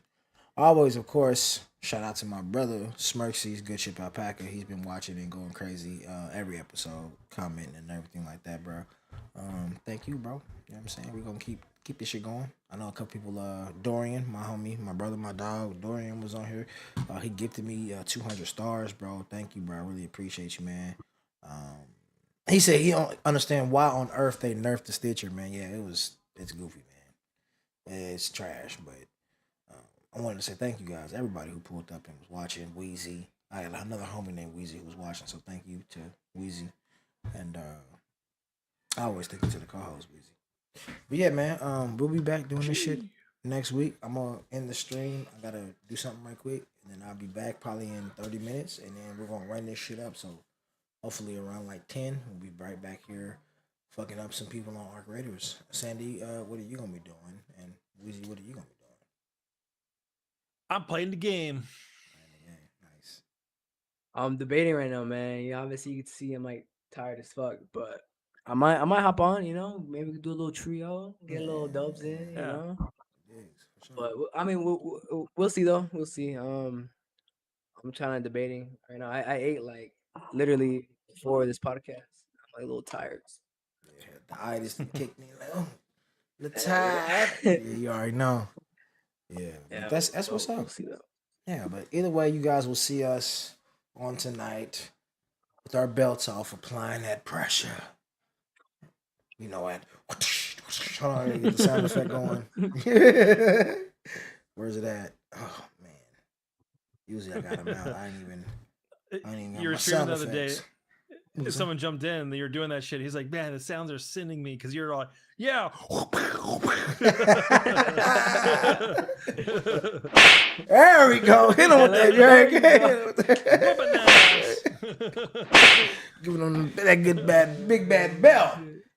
Always, of course, shout out to my brother Smirksy's Good Ship Alpaca. He's been watching and going crazy every episode, commenting and everything like that, bro. Thank you, bro. You know what I'm saying? We're gonna keep this shit going. I know a couple people, Dorian, my homie, my brother, my dog, Dorian was on here. He gifted me 200 stars, bro. Thank you, bro. I really appreciate you, man. He said he don't understand why on earth they nerfed the Stitcher, man. Yeah, it's goofy, man. It's trash, but I wanted to say thank you guys, everybody who pulled up and was watching. Weezy, I had another homie named Weezy who was watching, so thank you to Weezy. And I always thank you to the co-host, Weezy. But yeah, man, we'll be back doing this shit next week. I'm gonna end the stream. I gotta do something right quick, and then I'll be back probably in 30 minutes, and then we're gonna run this shit up. So hopefully around like 10, we'll be right back here, fucking up some people on Arc Raiders. Sandy, what are you gonna be doing? And Weezy, what are you gonna be doing? I'm playing the game. Nice. I'm debating right now, man. Yeah, obviously you can see I'm like tired as fuck, but I might hop on. You know, maybe we could do a little trio, get a little dubs in. You Yeah. know, Yes, for sure. but I mean, we'll see though. We'll see. I'm trying to debating right now. I ate like literally before this podcast. I'm like a little tired. Yeah, the itis kicked me. Like, oh, the tide. Yeah, you already know. Yeah, Yeah, that's what's we'll up. see though. Yeah, but either way, you guys will see us on tonight with our belts off, applying that pressure. You know what? Hold on, I gotta get the sound effect going. Where's it at? Oh man. Usually I got them out. I ain't even got You were my streaming sound the other day. effects. What was that? Someone jumped in and you're doing that shit. He's like, man, the sounds are sending me because you're like, yeah. There we go. Hit him with that, Drake. Giving them that good big bad belt.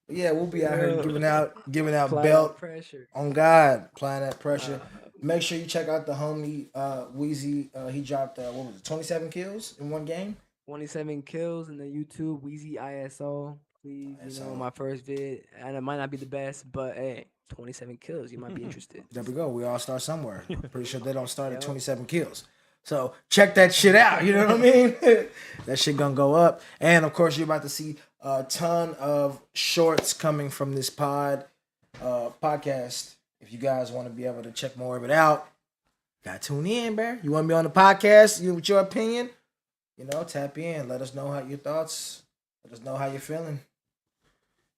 Yeah, we'll be out here giving out Apply belt that pressure. on God, applying that pressure. Make sure you check out the homie Weezy. He dropped what was it, 27 kills in one game. 27 kills in the YouTube Weezy ISO. Please, you know, my first vid, and it might not be the best, but hey, 27 kills. You might be interested. There we go. We all start somewhere. I'm pretty sure they don't start at 27 kills. So check that shit out. You know what I mean? That shit gonna go up. And of course, you're about to see a ton of shorts coming from this podcast. If you guys want to be able to check more of it out, gotta tune in, bro. You want to be on the podcast? You with your opinion? You know, tap in. Let us know how your thoughts. Let us know how you're feeling.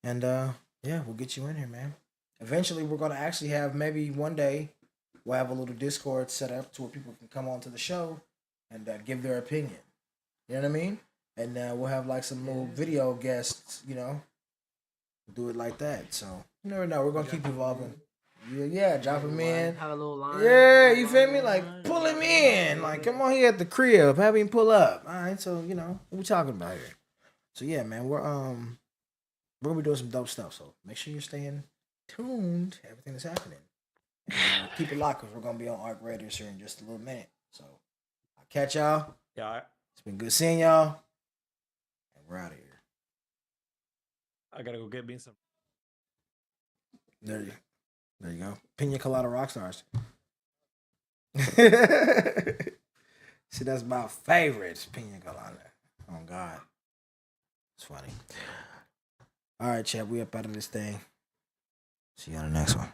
And yeah, we'll get you in here, man. Eventually, we're gonna actually have maybe one day we'll have a little Discord set up to where people can come onto the show and give their opinion. You know what I mean? And we'll have like some little video guests. You know, do it like that. So you never know. We're gonna keep evolving. Yeah, drop him in. Have a little line. Yeah, you feel me? Like pull him in. Like come on here at the crib. Have him pull up. All right. So you know what we talking about here. So yeah, man, we're gonna be doing some dope stuff. So make sure you're staying tuned to everything that's happening. And, keep it locked because we're gonna be on Arc Raiders here in just a little minute. So I'll catch y'all. Yeah, It's been good seeing y'all. And we're out of here. I gotta go get me some. There you go. Pina Colada Rockstars. See, that's my favorite Pina Colada. Oh God. It's funny. All right, chat. We up out of this thing. See you on the next one.